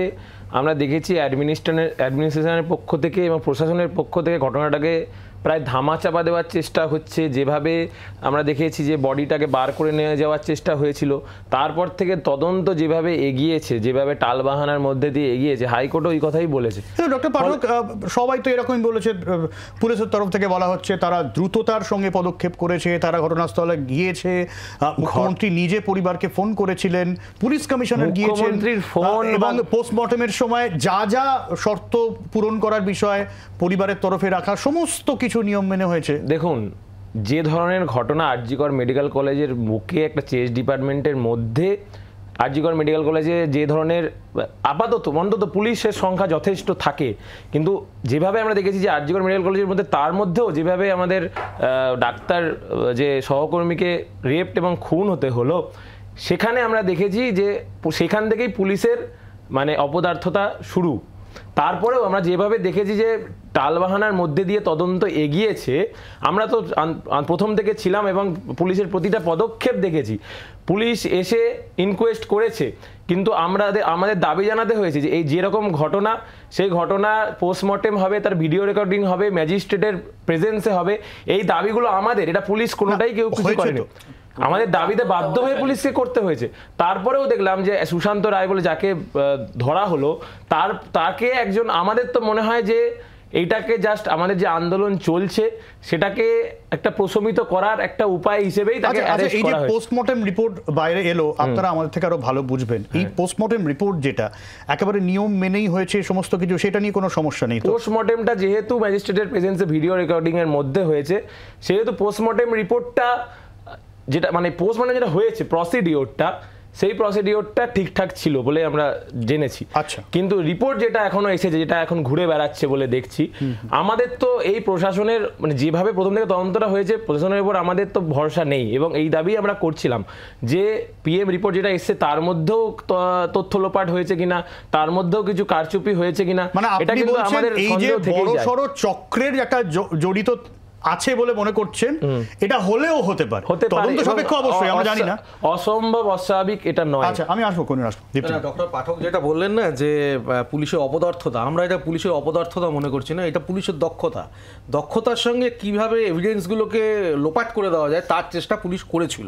আমরা দেখেছি অ্যাডমিনিস্ট্রেশনের পক্ষ থেকে এবং প্রশাসনের পক্ষ থেকে ঘটনাটাকে প্রায় ধামাচাপা দেওয়ার চেষ্টা হচ্ছে, যেভাবে আমরা দেখেছি যে বডিটাকে বার করে নিয়ে যাওয়ার চেষ্টা হয়েছিল, তারপর থেকে তদন্ত যেভাবে এগিয়েছে, যেভাবে টালবাহানার মধ্যে দিয়ে এগিয়েছে, হাইকোর্টও এই কথাই বলেছে। ডক্টর পাঠক, সবাই তো এরকমই বলেছে, পুলিশের তরফ থেকে বলা হচ্ছে তারা দ্রুততার সঙ্গে পদক্ষেপ করেছে, তারা ঘটনাস্থলে গিয়েছে, মুখ্যমন্ত্রী নিজে পরিবারকে ফোন করেছিলেন, পুলিশ কমিশনার গিয়েছেন, এবং পোস্টমর্টমের সময় যা যা শর্ত পূরণ করার বিষয় পরিবারের তরফে রাখা, সমস্ত কিছু নিয়ম মেনে হয়েছে। দেখুন, যে ধরনের ঘটনা আরজিকর মেডিকেল কলেজের বুকে, একটা চেস্ট ডিপার্টমেন্টের মধ্যে আরজিকর মেডিকেল কলেজে যে ধরনের আপাতত অন্তত পুলিশের সংখ্যা যথেষ্ট থাকে, কিন্তু যেভাবে আমরা দেখেছি যে আরজিকর মেডিকেল কলেজের মধ্যে, তার মধ্যেও যেভাবে আমাদের ডাক্তার যে সহকর্মীকে রেপ এবং খুন হতে হলো, সেখানে আমরা দেখেছি যে সেখান থেকেই পুলিশের মানে অপদার্থতা শুরু। তারপরেও আমরা যেভাবে দেখেছি যে টালবাহানার মধ্যে দিয়ে তদন্ত এগিয়েছে, আমরা তো প্রথম থেকে ছিলাম এবং পুলিশের প্রতিটা পদক্ষেপ দেখেছি। পুলিশ এসে ইনকোয়েস্ট করেছে, কিন্তু আমাদের দাবি জানাতে হয়েছে যে এই যেরকম ঘটনা, সেই ঘটনা পোস্টমর্টেম হবে, তার ভিডিও রেকর্ডিং হবে, ম্যাজিস্ট্রেটের প্রেজেন্সে হবে। এই দাবিগুলো আমাদের, এটা পুলিশ কোনোটাই কেউ কিছু করেনি। আমাদের দাবিতে বাধ্য হয়ে পুলিশকে করতে হয়েছে। তারপরেও দেখলাম যে সুশান্ত রায় বলে যাকে ধরা হলো, তাকে একজন, আমাদের তো মনে হয় যে এইটাকে জাস্ট আমাদের যে আন্দোলন চলছে সেটাকে একটা প্রশমিত করার একটা উপায় হিসেবেই তাকে অ্যারেস্ট করা হয়েছে। এই যে পোস্টমর্টেম রিপোর্ট বাইরে এলো, আপনারা আমাদের থেকে আরো ভালো বুঝবেন, এই পোস্টমর্টেম রিপোর্ট যেটা একেবারে নিয়ম মেনেই হয়েছে সমস্ত কিছু, সেটা নিয়ে কোনো সমস্যা নেই? পোস্টমর্টেমটা যেহেতু ম্যাজিস্ট্রেটের প্রেজেন্সে ভিডিও রেকর্ডিং এর মধ্যে হয়েছে, সেহেতু পোস্টমর্টেম রিপোর্টটা যেটা মানে পোস্টমর্টেম যেটা হয়েছে প্রসিডিওরটা, সেই প্রসিডিওরটা ঠিকঠাক ছিল বলে আমরা জেনেছি। আচ্ছা, কিন্তু রিপোর্ট যেটা এখনো এসেছে, যেটা এখন ঘুরে বেড়াচ্ছে বলে দেখছি, আমাদের তো এই প্রশাসনের মানে যেভাবে প্রথম থেকে তদন্তটা হয়েছে প্রশাসনের উপর আমাদের তো ভরসা নেই, এবং এই দাবি আমরা করছিলাম যে পিএম রিপোর্ট যেটা এসছে তার মধ্যেও তথ্য লোপাট হয়েছে কিনা, তার মধ্যেও কিছু কারচুপি হয়েছে কিনা, মানে এটা কিন্তু আমাদের এই যে বড় সড় চক্রের একটা জড়িত আছে বলে মনে করছেন, এটা হলেও হতে পারে, তদন্ত সাপেক্ষ অবশ্যই, আমরা জানি না, অসম্ভব অস্বাভাবিক এটা নয়। আচ্ছা, আমি আসবো কোন ডক্টর পাঠক যেটা বললেন না যে পুলিশের অপদার্থতা, আমরা এটা পুলিশের অপদার্থতা মনে করছি না, এটা পুলিশের দক্ষতার সঙ্গে কিভাবে এভিডেন্সগুলোকে লোপাট করে দেওয়া যায় তার চেষ্টা পুলিশ করেছিল।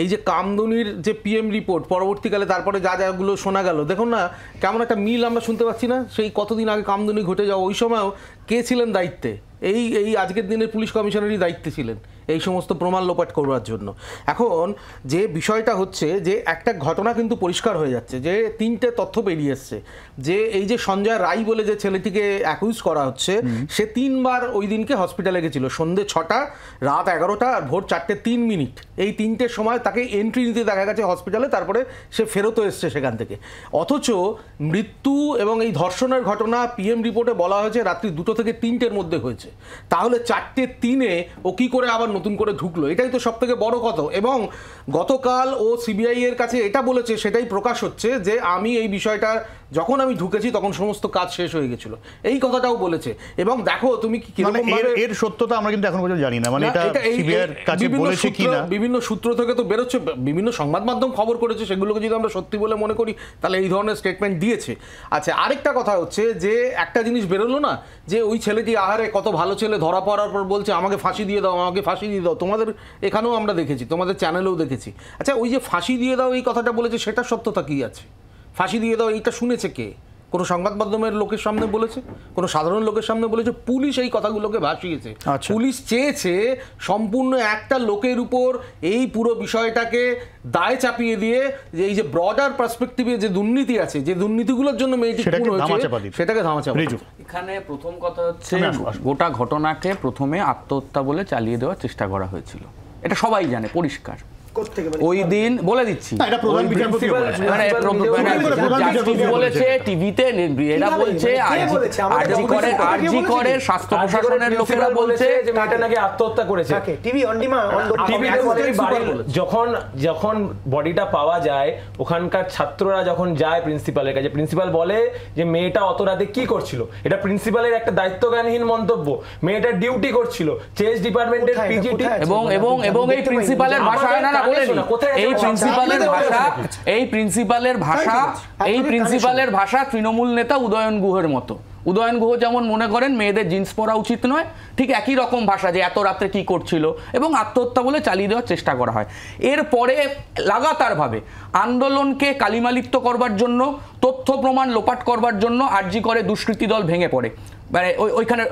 এই যে কামদুনির যে পিএম রিপোর্ট পরবর্তীকালে তারপরে যা যাগুলো শোনা গেল, দেখুন না কেমন একটা মিল আমরা শুনতে পাচ্ছি না? সেই কতদিন আগে কামদুনি ঘটে যাওয়া, ওই সময়ও কে ছিলেন দায়িত্বে? এই আজকের দিনের পুলিশ কমিশনারই দায়িত্বে ছিলেন এই সমস্ত প্রমাণ লোপাট করবার জন্য। এখন যে বিষয়টা হচ্ছে যে একটা ঘটনা কিন্তু পরিষ্কার হয়ে যাচ্ছে, যে 3টে তথ্য বেরিয়ে এসছে, যে এই যে সঞ্জয় রায় বলে যে ছেলেটিকে অ্যাকিউজ করা হচ্ছে, সে 3বার ওই দিনকে হসপিটালে গেছিল, সন্ধ্যে 6টা, রাত 11টা আর ভোর 4:03। এই 3টের সময় তাকে এন্ট্রি নিতে দেখা গেছে হসপিটালে, তারপরে সে ফেরতও এসছে সেখান থেকে। অথচ মৃত্যু এবং এই ধর্ষণের ঘটনা পিএম রিপোর্টে বলা হয়েছে রাত্রি 2টো থেকে 3টের মধ্যে হয়েছে। তাহলে 4:03 ও কি করে আবার নতুন করে ঢুকলো? এটাই তো সব থেকে বড় কথা। এবং গতকাল ও সিবিআই এর কাছে এটা বলেছে, সেটাই প্রকাশ হচ্ছে যে আমি এই বিষয়টা যখন আমি ঢুকেছি তখন সমস্ত কাজ শেষ হয়ে গেছিল, এই কথাটাও বলেছে। এবং দেখো তুমি কিরকম ভাবে এর সত্যতা আমরা কিন্তু এখন পর্যন্ত জানি না, মানে এটা সিবিআই এর কাছে বলেছে কিনা, বিভিন্ন সূত্র থেকে তো বেরোচ্ছে, বিভিন্ন সংবাদ মাধ্যম খবর করেছে, সেগুলোকে যদি আমরা সত্যি বলে মনে করি তাহলে এই ধরনের স্টেটমেন্ট দিয়েছে। আচ্ছা, আরেকটা কথা হচ্ছে যে একটা জিনিস বেরোলো না, যে ওই ছেলেটি আহারে কত ভালো ছেলে, ধরা পড়ার পর বলছে আমাকে ফাঁসি দিয়ে দাও, আমাকে ফাঁসি দিয়ে দাও। তোমাদের এখানেও আমরা দেখেছি, তোমাদের চ্যানেলেও দেখেছি। আচ্ছা, ওই যে ফাঁসি দিয়ে দাও এই কথাটা বলেছে, সেটার সত্যতা কি আছে? ফাঁসি দিয়ে দাও এইটা শুনেছে কে? কোনো সংবাদ মাধ্যমের লোকের সামনে বলেছে? কোনো সাধারণ লোকের সামনে বলেছে? পুলিশ এই কথাগুলোকে ভাসিয়েছে। পুলিশ চেয়েছে সম্পূর্ণ একটা লোকের উপর এই পুরো বিষয়টাকে দায় চাপিয়ে দিয়ে যে এই যে ব্রডার পার্সপেক্টিভে যে দুর্নীতি আছে, যে দুর্নীতিগুলোর জন্য মেয়েটি খুন হয়েছে, সেটাকে ধামাচাপা। এখানে প্রথম কথা হচ্ছে গোটা ঘটনাকে প্রথমে আত্মহত্যা বলে চালিয়ে দেওয়ার চেষ্টা করা হয়েছিল, এটা সবাই জানে পরিষ্কার। ওই দিন বলে দিচ্ছি বলেছে টিভিতে, এরা বলছে আরজি করে স্বাস্থ্য প্রশাসনের লোকেরা বলছে যে মেয়েটা নাকি আত্মহত্যা করেছে। টিভি অন ডিমান্ড, যখন বডিটা পাওয়া যায়, ওখানকার ছাত্ররা যখন যায় প্রিন্সিপালের কাছে, প্রিন্সিপাল বলে যে মেয়েটা অত রাতে কি করছিল। এটা প্রিন্সিপালের একটা দায়িত্বজ্ঞানহীন মন্তব্য। মেয়েটা ডিউটি করছিল, চেস ডিপার্টমেন্টের পিজিটি, এবং এই প্রিন্সিপালের ভাষা এই প্রিন্সিপালের ভাষা তৃণমূল নেতা উদয়ন গুহের মতো। উদয়ন গুহ যেমন মনে করেন মেয়েদের জিন্স পরা উচিত নয়, ঠিক একই রকম ভাষা, যে এত রাত্রে কি করছিল, এবং আত্মহত্যা বলে চালিয়ে দেওয়ার চেষ্টা করা হয়। এরপরে লাগাতারভাবে আন্দোলনকে কালিমালিপ্ত করবার জন্য, তথ্য প্রমাণ লোপাট করবার জন্য আরজি করে দুষ্কৃতী দল ভেঙে পড়ে, মানে ওইখানে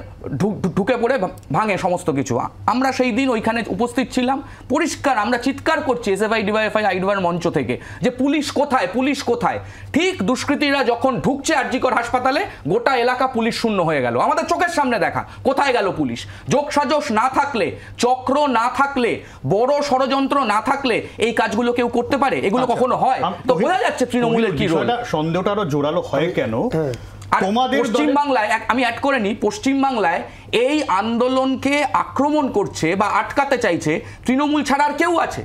ঢুকে পড়ে ভাঙে সমস্ত কিছু। আমরা সেই দিন ওইখানে উপস্থিত ছিলাম, পরিষ্কার আমরা চিৎকার করছি এসএফআই ডিওয়াইএফআই আইডবার মঞ্চ থেকে যে পুলিশ কোথায়, পুলিশ কোথায়। ঠিক দুষ্কৃতীরা যখন ঢুকছে আরজিকর হাসপাতালে, গোটা এলাকা পুলিশ শূন্য হয়ে গেল, আমাদের চোখের সামনে দেখা। কোথায় গেল পুলিশ? যোগসাজশ না থাকলে, চক্র না থাকলে, বড় ষড়যন্ত্র না থাকলে এই কাজগুলো কেউ করতে পারে? এগুলো কখনো হয়? তো বোঝা যাচ্ছে তৃণমূলের কি রোল। সন্দেহটা আরো জোরালো হয় কেন? আর পশ্চিমবাংলায় আমি অ্যাড করে নিই, পশ্চিমবাংলায় এই আন্দোলনকে আক্রমণ করছে বা আটকাতে চাইছে তৃণমূল ছাড়া আর কেউ আছে?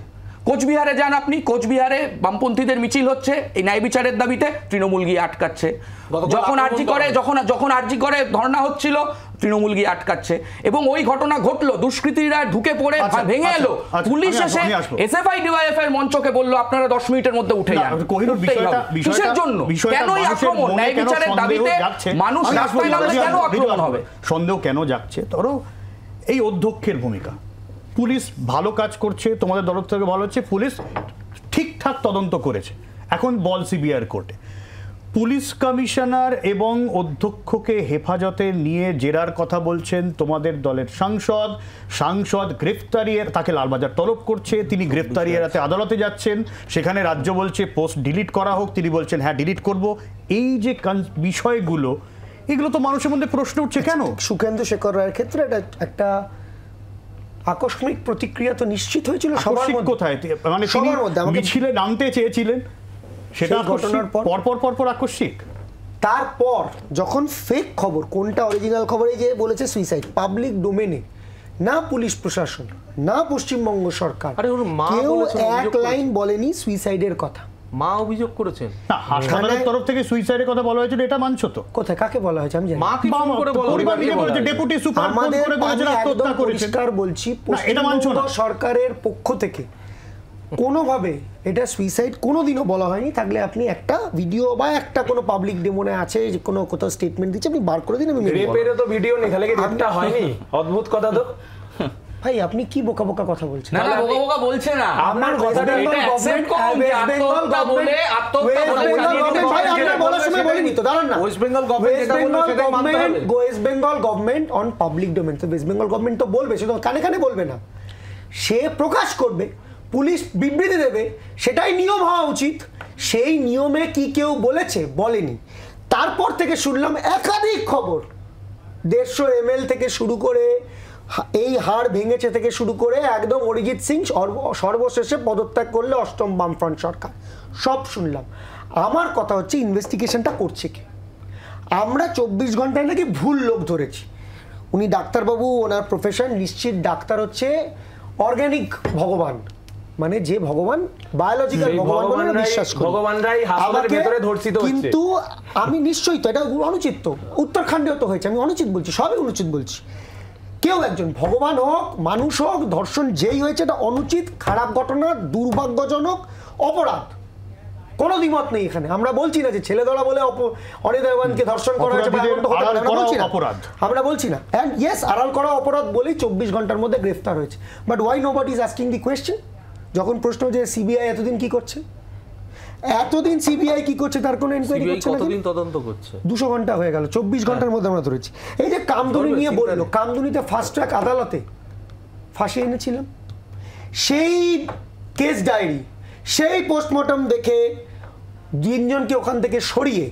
কোচবিহারে যান আপনি, কোচবিহারে বামপন্থীদের মিছিল হচ্ছে এই ন্যায় বিচারের দাবিতে, তৃণমূল গিয়ে আটকাচ্ছে। যখন আরজি করে ধর্ণা হচ্ছিল, তৃণমূল গিয়ে আটকাচ্ছে। এবং ওই ঘটনা ঘটলো, দুষ্কৃতীরা ঢুকে পড়ে ভেঙে এলো, পুলিশ এসে এসএফআই ডিওয়াইএফআই এর মঞ্চকে বললো আপনারা 10 মিনিটের মধ্যে উঠে যান। কিসের জন্য? কেনই আক্রমণ? ন্যায় বিচারের দাবিতে মানুষ রাস্তায় নামলে কেন আক্রমণ হবে? সন্দেহ কেন যাচ্ছে? ধরো এই অধ্যক্ষের ভূমিকা, পুলিশ ভালো কাজ করছে, তোমাদের তরফ থেকে ভালো হচ্ছে, পুলিশ ঠিকঠাক তদন্ত করেছে, এখন বল সিবিআই কোর্টে। পুলিশ কমিশনার এবং অধ্যক্ষকে হেফাজতে নিয়ে জেরার কথা বলছেন তোমাদের দলের সাংসদ গ্রেফতারি তাকে লালবাজার তলব করছে, তিনি গ্রেফতারি এড়াতে আদালতে যাচ্ছেন, সেখানে রাজ্য বলছে পোস্ট ডিলিট করা হোক, তিনি বলছেন হ্যাঁ ডিলিট করব। এই যে বিষয়গুলো, এগুলো তো মানুষের মধ্যে প্রশ্ন উঠছে কেন? সুখেন্দু শেখর রায়ের ক্ষেত্রে এটা একটা আকস্মিক প্রতিক্রিয়া তো নিশ্চিত হয়েছিল সবার মধ্যে। কোথায় মানে সবার মধ্যে মিছিলে নামতে চেয়েছিলেন, সেটা ঘটনার পর আকস্মিক। তারপর যখন ফেক খবর, কোনটা অরিজিনাল খবরে যে বলেছে সুইসাইড, পাবলিক ডোমেনে না পুলিশ প্রশাসন না পশ্চিমবঙ্গ সরকার কেউ এক লাইন বলেনি সুইসাইডের কথা। মা অভিযোগ করেছেন না, হাসপাতালের তরফ থেকে সুইসাইডের কথা বলা হয়েছিল, এটা মানছো তো? কোথায় কাকে বলা হয়েছে আমি জানি না। মা কি ফোন করে বলেছে, ডেপুটি সুপার ফোন করে বলেছেন আত্মহত্যা করেছেন। পরিষ্কার বলছি, পশ্চিমবঙ্গ সরকারের পক্ষ থেকে কোনোভাবে এটা সুইসাইড কোনোদিনও বলা হয়নি। থাকলে আপনি একটা ভিডিও বা একটা কোনো পাবলিক ডেমোনে আছে যে কোনো কোথাও স্টেটমেন্ট দিচ্ছে, আপনি বার করে দিন। আমি রেপেরও তো ভিডিও নেই, তাহলে কি রেপটা হয়নি? অদ্ভুত কথা তো ভাই, আপনি কি বোকা বোকা কথা বলছেন? না না, বোকা বোকা বলছে না। আপনার কথাটা এটা অ্যাকসেপ্ট করুন যে আত্মহত্যা বলে আত্মহত্যা বলে ভাই আমরা বলার সময় বলিনি তো, দাঁড়ান না। ওয়েস্ট বেঙ্গল গভর্নমেন্ট যেটা বলল সেটাই মানতে হবে। West Bengal government on public domain, তো ওয়েস্ট বেঙ্গল গভর্নমেন্ট তো বলবে, শুধু কানে কানে বলবে না, সে প্রকাশ করবে, পুলিশ বিবৃতি দেবে, সেটাই নিয়ম হওয়া উচিত। সেই নিয়মে কি কেউ বলেছে? বলেনি। তারপর থেকে শুনলাম একাধিক খবর, 150 ml থেকে শুরু করে এই হাড় ভেঙেছে থেকে শুরু করে একদম অরিজিৎ সিং সর্বশেষে পদত্যাগ করলে অষ্টম বামফ্রন্ট সরকার, সব শুনলাম। আমার কথা হচ্ছে ইনভেস্টিগেশনটা করছে কে? আমরা 24 ঘন্টায় নাকি ভুল লোক ধরেছি। উনি ডাক্তারবাবু, ওনার প্রফেশন নিশ্চিত, ডাক্তার হচ্ছে অর্গানিক ভগবান, মানে যে ভগবান বায়োলজিক্যাল ভগবান বলে বিশ্বাস করি, ভগবানরাই হাসপাতালের ভিতরে ধর্ষিত হচ্ছে। কিন্তু আমি নিশ্চয়ই তো এটা অনুচিত, তো উত্তরাখণ্ডেও তো হয়েছে, আমি অনুচিত বলছি, সবই অনুচিত বলছি। কেউ একজন ভগবান হোক মানুষ হোক, ধর্ষণ যেই হয়েছে এটা অনুচিত, খারাপ ঘটনা, দুর্ভাগ্যজনক, অপরাধ, কোনো দ্বিমত নেই এখানে। আমরা বলছি না যে ছেলে ধরা বলে অনিতা দেওয়ানকে ধর্ষণ করা হয়েছে, আমরা বলছি না। অ্যান্ড ইয়েস, আড়াল করা অপরাধ বলেই 24 ঘন্টার মধ্যে গ্রেফতার হয়েছে। But why nobody is asking the question? যখন প্রশ্ন যে সিবিআই এতদিন কি করছে, এতদিন সিবিআই কি করছে তার কোনো এনকোয়ারি করছে না, কতদিন তদন্ত করছে? 200 ঘন্টা হয়ে গেল, 24 ঘন্টার মধ্যে আমরা ধরেছি। এই যে কামদুনি নিয়ে বললো, কামদুনিতে ফাস্ট ট্র্যাক আদালতে ফাঁসি এনেছিলাম, সেই কেস ডায়েরি, সেই পোস্টমর্টম দেখে 3 জনকে ওখান থেকে সরিয়ে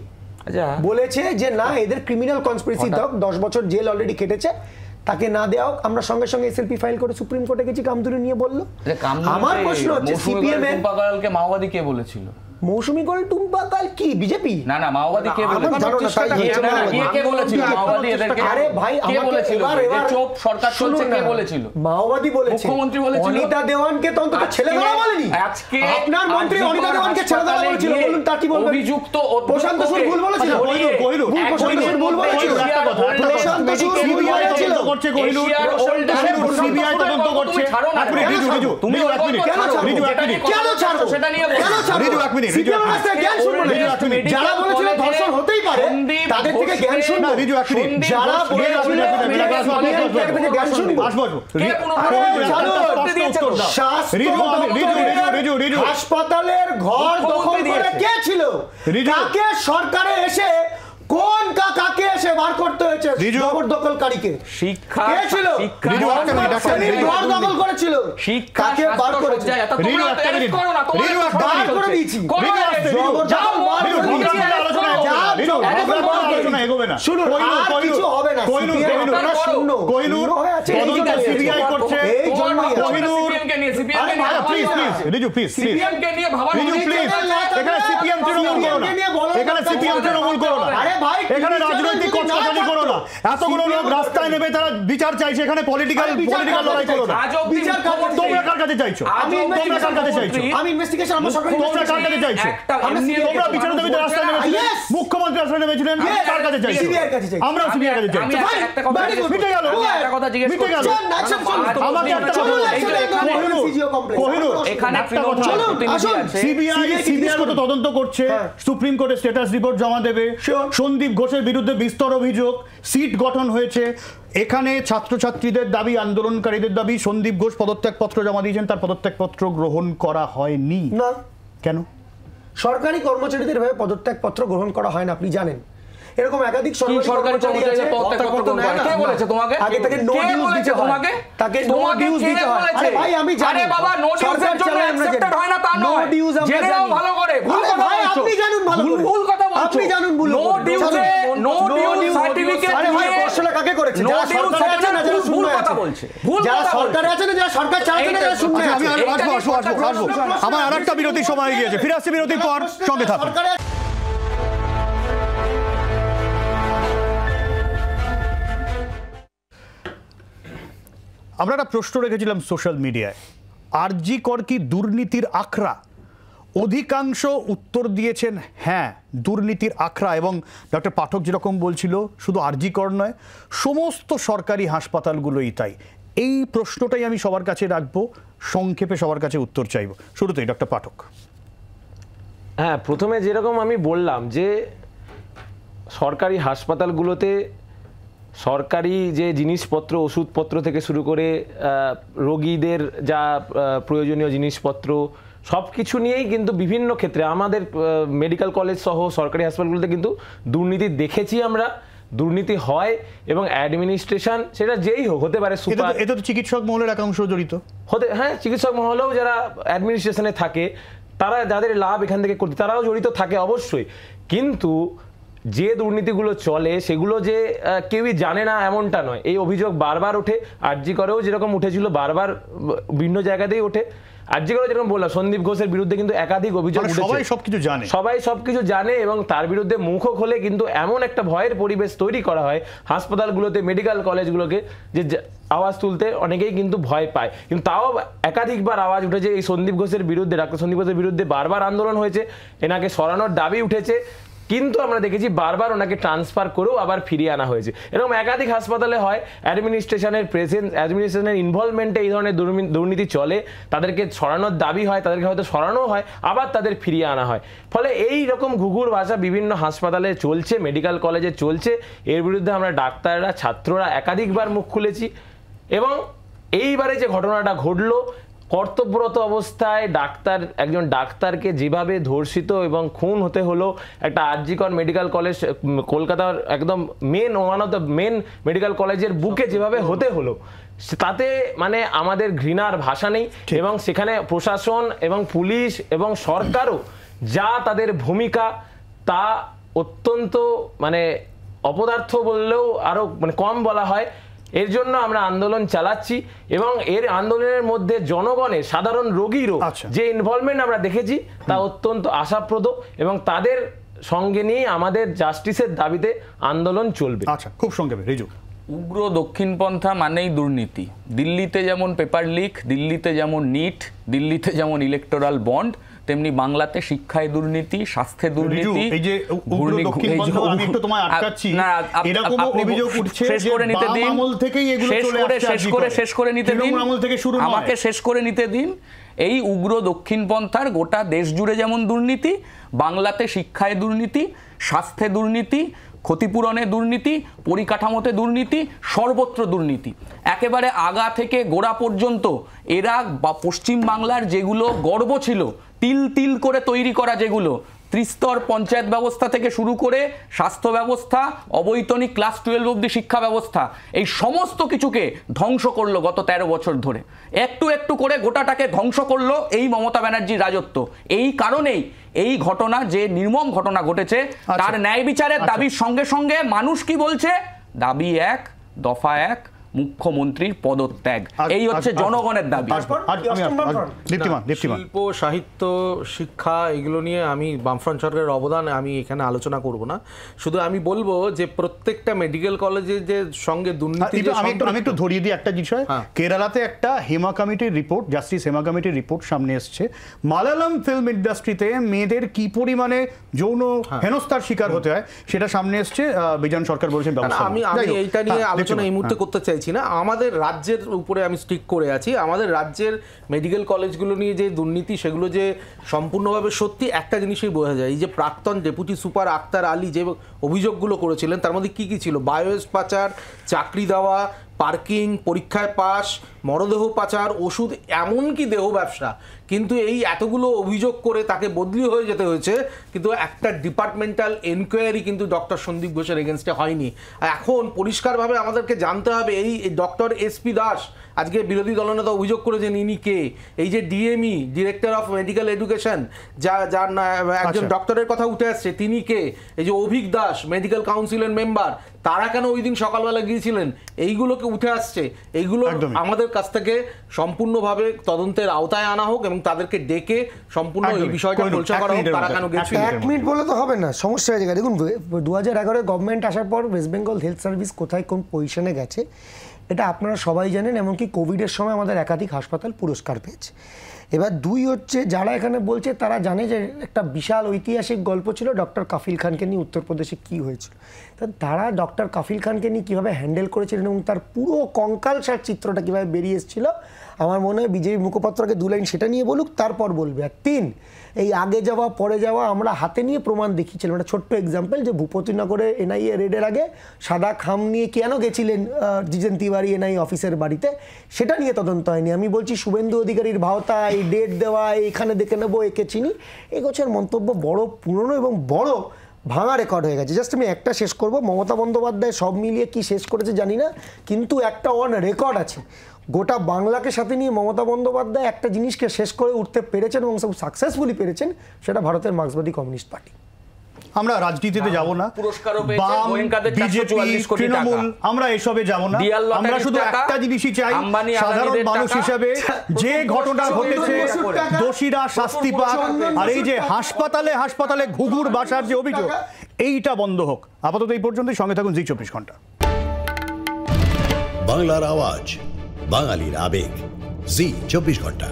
বলেছে যে না, এদের ক্রিমিনাল কনস্পিরেসি দাও, 10 বছর জেল অলরেডি কেটেছে, তাকে না দেওয়া। আমরা সঙ্গে সঙ্গে এসএলপি ফাইল করে সুপ্রিম কোর্টে গেছি, কামদুনি নিয়ে বললো। আমার প্রশ্ন হচ্ছে সিপিএম এর মাওবাদী কে বলেছিল? মৌসুমী গোল টুম্পা কাল কি বিজেপি? না না, মাওবাদী কে বলেছিল? কে বলেছিল মাওবাদী এদেরকে? আরে ভাই, কে বলেছিল যে চোপ সরকার চলছে? কে বলেছিল? মাওবাদী বলেছে, মুখ্যমন্ত্রী বলেছিল। অনিতা দেওয়ানকে তো অন্তত ছেলে ধরা বলেনি। আজকে আপনার মন্ত্রী অনিতা দেওয়ানকে ছেলে ধরা বলেছিল, বলুন তা কি বলবেন? অভিযুক্ত প্রশান্ত সুর ভুল বলেছিল, প্রশান্ত সুর ভুল বলেছিল, প্রশান্ত সুর ভুল বলেছিল, করছে কোহিনুর, সিবিআই তদন্ত করছে। আপনি রিজু তুমি এক মিনিট, রিজু এক মিনিট, কেন ছাড়ো? সেটা নিয়ে রিজু এক মিনিট, সিপিএম রাস্তায় জ্ঞান শুনবো না। যারা বলেছিল ধর্ষণ হতেই পারে তাদের থেকে জ্ঞান শুনবো। রিজু এক মিনিট, যারা বলেছিল জ্ঞান শুনবো। হাসপাতালের ঘর দখল করে কে ছিল? কাকে সরকারে এসে কোন কাকে এসে বার করতে হয়েছে? জবরদখলকারীকে। শিক্ষা কে ছিল? ঘর দখল করেছিল, কাকে বার করেছে? বার করে দিয়েছি। শুনুন, আর কিছু হবে না। সিবিআই করছে, এই জন্য এখানে রাজনৈতিক কচকচানি করো না, এতগুলো লোক রাস্তায় নেমে তারা বিচার চাইছে, এখানে পলিটিক্যাল লড়াই করো না। তোমরা কার কাছে চাইছো? তোমরা কার কাছে চাইছো? আমি ইনভেস্টিগেশন আমার সরকার তোমরা কার কাছে চাইছো? তোমরা বিচার দেবে রাস্তায় নেমেছিলেন, মুখ্যমন্ত্রী রাস্তায় নেমেছিলেন, কার কাছে চাইছো? আমরা সিবিআই কাছে চাইছি। মিটে গেল, মিটে গেল। আমাকে একটা কথা সিবিআই মতো তদন্ত করছে, সুপ্রিম কোর্টে স্ট্যাটাস রিপোর্ট জমা দেবে, সন্দীপ ঘোষের বিরুদ্ধে বিস্তর অভিযোগ, সিট গঠন হয়েছে। এখানে ছাত্রছাত্রীদের দাবি, আন্দোলনকারীদের দাবি, সন্দীপ ঘোষ পদত্যাগপত্র জমা দিয়েছেন, তার পদত্যাগপত্র গ্রহণ করা হয়নি। না, কেন? সরকারি কর্মচারীদের ভাবে পদত্যাগপত্র গ্রহণ করা হয় না, আপনি জানেন। এরকম একাধিক সরকারি কর্মচারীদের পদত্যাগপত্র কে বলেছে তোমাকে? আগে থেকে নো ডিউজ দিতে হয়, তাকে নো ডিউজ দিতে হয়। আরে ভাই আমি জানি, আরে বাবা নো ডিউজের জন্য অ্যাকসেপ্টেড হয় না তা নয়, নো ডিউজ আমরা জেনেও ভালো করে ভুল কথা বলছো, আপনি জানেন ভালো করে, ভুল কথা বলছো, আপনি জানেন ভুল। নো ডিউজে নো ডিউজ সার্টিফিকেট আরে ভাই প্রশ্নটা কাকে করেছে? যারা সরকারে আছে না যারা ভুল শূন্য কথা আছে, বলছে, যারা সরকারে আছে না যারা সরকার চালাচ্ছে না যারা শূন্য আছে। আমি আসবো। আমার আরেকটা বিরতির সময় হয়ে গিয়েছে, ফিরে আসছি বিরতির পর, সঙ্গে থাকুন। আমরা একটা প্রশ্ন রেখেছিলাম সোশ্যাল মিডিয়ায়, আরজি কর কি দুর্নীতির আখড়া? অধিকাংশ উত্তর দিয়েছেন হ্যাঁ, দুর্নীতির আখড়া। এবং ডক্টর পাঠক যেরকম বলছিল, শুধু আরজি কর নয়, সমস্ত সরকারি হাসপাতালগুলোই তাই। এই প্রশ্নটাই আমি সবার কাছে রাখবো, সংক্ষেপে সবার কাছে উত্তর চাইব। শুরুতেই ডক্টর পাঠক। হ্যাঁ, প্রথমে যেরকম আমি বললাম যে সরকারি হাসপাতালগুলোতে সরকারি যে জিনিসপত্র, ওষুধপত্র থেকে শুরু করে রোগীদের যা প্রয়োজনীয় জিনিসপত্র সব কিছু নিয়েই কিন্তু বিভিন্ন ক্ষেত্রে আমাদের মেডিকেল কলেজ সহ সরকারি হাসপাতালগুলোতে কিন্তু দুর্নীতি দেখেছি আমরা। দুর্নীতি হয় এবং অ্যাডমিনিস্ট্রেশন সেটা যেই হোক, হতে পারে সুপার, এটা তো চিকিৎসক মহলের একাংশ জড়িত হতে, হ্যাঁ চিকিৎসক মহলেও যারা অ্যাডমিনিস্ট্রেশনে থাকে তারা যাদের লাভ এখান থেকে করতে তারাও জড়িত থাকে অবশ্যই। কিন্তু যে দুর্নীতিগুলো চলে সেগুলো যে কেউই জানে না এমনটা নয়। এই অভিযোগ বারবার ওঠে, আরজি করেও যেরকম উঠেছিল, বারবার বিভিন্ন জায়গাতেই ওঠে। আরজি করে যেরকম বললাম, সন্দীপ ঘোষের বিরুদ্ধে কিন্তু একাধিক অভিযোগ উঠেছে, সবাই সবকিছু জানে এবং তার বিরুদ্ধে মুখ খোলে, কিন্তু এমন একটা ভয়ের পরিবেশ তৈরি করা হয় হাসপাতালগুলোতে, মেডিকেল কলেজগুলোকে, যে আওয়াজ তুলতে অনেকেই কিন্তু ভয় পায়। কিন্তু তাও একাধিকবার আওয়াজ উঠেছে এই সন্দীপ ঘোষের বিরুদ্ধে, ডাক্তার সন্দীপ ঘোষের বিরুদ্ধে বারবার আন্দোলন হয়েছে, এনাকে সরানোর দাবি উঠেছে, কিন্তু আমরা দেখেছি বারবার ওনাকে ট্রান্সফার করেও আবার ফিরিয়ে আনা হয়েছে। এরকম একাধিক হাসপাতালে হয়, অ্যাডমিনিস্ট্রেশনের প্রেজেন্স, অ্যাডমিনিস্ট্রেশনের ইনভলভমেন্টে এই ধরনের দুর্নীতি চলে, তাদেরকে সরানোর দাবি হয়, তাদেরকে হয়তো সরানো হয়, আবার তাদের ফিরিয়ে আনা হয়। ফলে এই রকম ঘুঘুর ভাষা বিভিন্ন হাসপাতালে চলছে, মেডিকেল কলেজে চলছে। এর বিরুদ্ধে আমরা ডাক্তাররা, ছাত্ররা একাধিকবার মুখ খুলেছি। এবং এইবারে যে ঘটনাটা ঘটলো, কর্তব্যরত অবস্থায় একজন ডাক্তারকে যেভাবে ধর্ষিত এবং খুন হতে হলো, একটা আরজি কর মেডিকেল কলেজ, কলকাতার একদম one of the main medical কলেজের বুকে যেভাবে হতে হলো, তাতে মানে আমাদের ঘৃণার ভাষা নেই। এবং সেখানে প্রশাসন এবং পুলিশ এবং সরকারও যা তাদের ভূমিকা, তা অত্যন্ত মানে অপদার্থ বললেও আরও মানে কম বলা হয়। এর জন্য আমরা আন্দোলন চালাচ্ছি এবং এর আন্দোলনের মধ্যে জনগণের, সাধারণ রোগীরও যে ইনভলভমেন্ট আমরা দেখেছি তা অত্যন্ত আশাপ্রদ এবং তাদের সঙ্গে নিয়ে আমাদের জাস্টিসের দাবিতে আন্দোলন চলবে। আচ্ছা, খুব সংক্ষেপে রিজু। উগ্র দক্ষিণপন্থা মানেই দুর্নীতি। দিল্লিতে যেমন পেপার লিক, দিল্লিতে যেমন নিট, দিল্লিতে যেমন ইলেকটোরাল বন্ড, তেমনি বাংলাতে শিক্ষায় দুর্নীতি, স্বাস্থ্যে দুর্নীতি। এই যে উগ্র দক্ষিণপন্থা, আমি একটু তোমায় আটকাচ্ছি, এরকম অভিযোগ উঠছে শেষ করে নিতে দিন, আমল থেকেই এগুলো চলে আসছে, শেষ করে নিতে দিন, আমল থেকে শুরু নয়, আমাকে শেষ করে নিতে দিন। এই উগ্র দক্ষিণপন্থার গোটা দেশ জুড়ে যেমন দুর্নীতি, বাংলাতে শিক্ষায় দুর্নীতি, স্বাস্থ্যে দুর্নীতি, ক্ষতিপূরণে দুর্নীতি, পরিকাঠামোতে দুর্নীতি, সর্বত্র দুর্নীতি, একেবারে আগা থেকে গোড়া পর্যন্ত। এরা পশ্চিম বাংলার যেগুলো গর্ব ছিল, তিল তিল করে তৈরি করা যেগুলো, ত্রিস্তর পঞ্চায়েত ব্যবস্থা থেকে শুরু করে স্বাস্থ্য ব্যবস্থা, অবৈতনিক ক্লাস 12 অবধি শিক্ষা ব্যবস্থা, এই সমস্ত কিছুকে ধ্বংস করলো গত 13 বছর ধরে। একটু একটু করে গোটাটাকে ধ্বংস করলো এই মমতা ব্যানার্জির রাজত্ব। এই কারণেই এই ঘটনা, যে নির্মম ঘটনা ঘটেছে, তার ন্যায় বিচারের দাবির সঙ্গে সঙ্গে মানুষ কি বলছে? দাবি এক, দফা এক, মুখ্যমন্ত্রীর পদত্যাগ। এই হচ্ছে জনগণের দাবি। শিল্প, সাহিত্য, শিক্ষা, এগুলো নিয়ে আমি বামফ্রন্ট সরকারের অবদান আমি এখানে আলোচনা করব না। শুধু আমি বলবো যে প্রত্যেকটা মেডিকেল কলেজে যে সঙ্গে দুর্নীতি, আমি একটু ধরিয়ে দিই একটা বিষয়। কেরালাতে একটা হেমা কমিটির রিপোর্ট, জাস্টিস হেমা কমিটির রিপোর্ট সামনে এসছে। মালায়ালাম ফিল্ম ইন্ডাস্ট্রিতে মেয়েদের কি পরিমাণে যৌন হেনস্থার শিকার হতে হয় সেটা সামনে এসছে। বিজন সরকার বলছেন আমি এইটা নিয়ে আলোচনা এই মুহূর্তে করতে চাইছি না। আমাদের রাজ্যের উপরে আমি স্টিক করে আছি। আমাদের রাজ্যের মেডিকেল কলেজগুলো নিয়ে যে দুর্নীতি, সেগুলো যে সম্পূর্ণভাবে সত্যি, একটা জিনিসই বোঝা যায়। এই যে প্রাক্তন ডেপুটি সুপার আক্তার আলী যে অভিযোগগুলো করেছিলেন, তার মধ্যে কি কি ছিল? বায়োস পাচার, চাকরি দেওয়া, পার্কিং, পরীক্ষায় পাস, মরদেহ পাচার, ওষুধ, এমনকি দেহ ব্যবসা। কিন্তু এই এতগুলো অভিযোগ করে তাকে বদলি হয়ে যেতে হয়েছে, কিন্তু একটা ডিপার্টমেন্টাল এনকোয়ারি কিন্তু ডক্টর সন্দীপ ঘোষের এগেনস্টে হয়নি। এখন পরিষ্কারভাবে আমাদেরকে জানতে হবে এই ডক্টর এসপি দাস, আজকে বিরোধী দলনেতা অভিযোগ করেছেন ইনি কে, এই যে DME, director of medical education, যার একজন ডক্টরের কথা উঠে আসছে, তিনি কে, এই যে অভিক দাস মেডিকেল কাউন্সিলের মেম্বার, তারা কেন ওই দিন সকালবেলা গিয়েছিলেন, এইগুলোকে উঠে আসছে। এইগুলো আমাদের কাছ থেকে সম্পূর্ণভাবে তদন্তের আওতায় আনা হোক এবং তাদেরকে ডেকে সম্পূর্ণ এই বিষয়টা পরিচয় করা হোক, তারা কেন গেছিল। 1 মিনিট বলে তো হবে না, সমস্যা হয়ে যায়। দেখুন 2011 গভর্নমেন্ট আসার পর ওয়েস্ট বেঙ্গল হেলথ সার্ভিস কোথায় কোন পজিশনে গেছে এটা আপনারা সবাই জানেন। এমনকি কোভিডের সময় আমাদের একাধিক হাসপাতাল পুরস্কার পেয়েছে। এবার 2 হচ্ছে, যারা এখানে বলছে তারা জানে যে একটা বিশাল ঐতিহাসিক গল্প ছিল ডক্টর কাফিল খানকে নিয়ে উত্তরপ্রদেশে কী হয়েছিল। তারা ডক্টর কাফিল খানকে নিয়ে কীভাবে হ্যান্ডেল করেছিলেন এবং তার পুরো কঙ্কালসার চিত্রটা কীভাবে বেরিয়ে এসেছিল, আমার মনে হয় বিজেপি মুখপাত্রকে 2 লাইন সেটা নিয়ে বলুক, তারপর বলবে। আর 3, এই আগে যাওয়া পরে যাওয়া আমরা হাতে নিয়ে প্রমাণ দেখিয়েছিলাম। একটা ছোট্ট এক্সাম্পল, যে ভূপতিনগরে এনআইএ রেডের আগে সাদা খাম নিয়ে কেন গেছিলেন জিতেন তিওয়ারি এনআই অফিসের বাড়িতে, সেটা নিয়ে তদন্ত হয়নি। আমি বলছি শুভেন্দু অধিকারীর ভাওতা, এই ডেট দেওয়া, এইখানে দেখে নেবো, একে চিনি, এই গোছের মন্তব্য বড় পুরনো এবং বড় ভাঙা রেকর্ড হয়ে গেছে। জাস্ট আমি একটা শেষ করব, মমতা বন্দ্যোপাধ্যায় সব মিলিয়ে কি শেষ করেছে জানি না, কিন্তু একটা অন রেকর্ড আছে, গোটা বাংলাকে সাথে নিয়ে মমতা বন্দ্যোপাধ্যায় একটা জিনিসকে শেষ করে উঠতে পেরেছেন এবং সব সাকসেসফুলি পেরেছেন, সেটা ভারতের মার্ক্সবাদী কমিউনিস্ট পার্টি। আমরা রাজনীতিতে যাব না, বাম, বিজেপি, তৃণমূল, আমরা এসবে যাব না। আমরা শুধু একটা জিনিসই চাই, সাধারণ মানুষ হিসেবে যে ঘটনা ঘটেছে দোষীরা শাস্তি পাক, আর এই যে হাসপাতালে হাসপাতালে ঘুঘুর বাসার যে অভিযোগ, এইটা বন্ধ হোক। আপাতত এই পর্যন্তই, সঙ্গে থাকুন জি 24 ঘন্টা। বাংলার আওয়াজ, বাঙালির আবেগ, জি 24 ঘন্টা।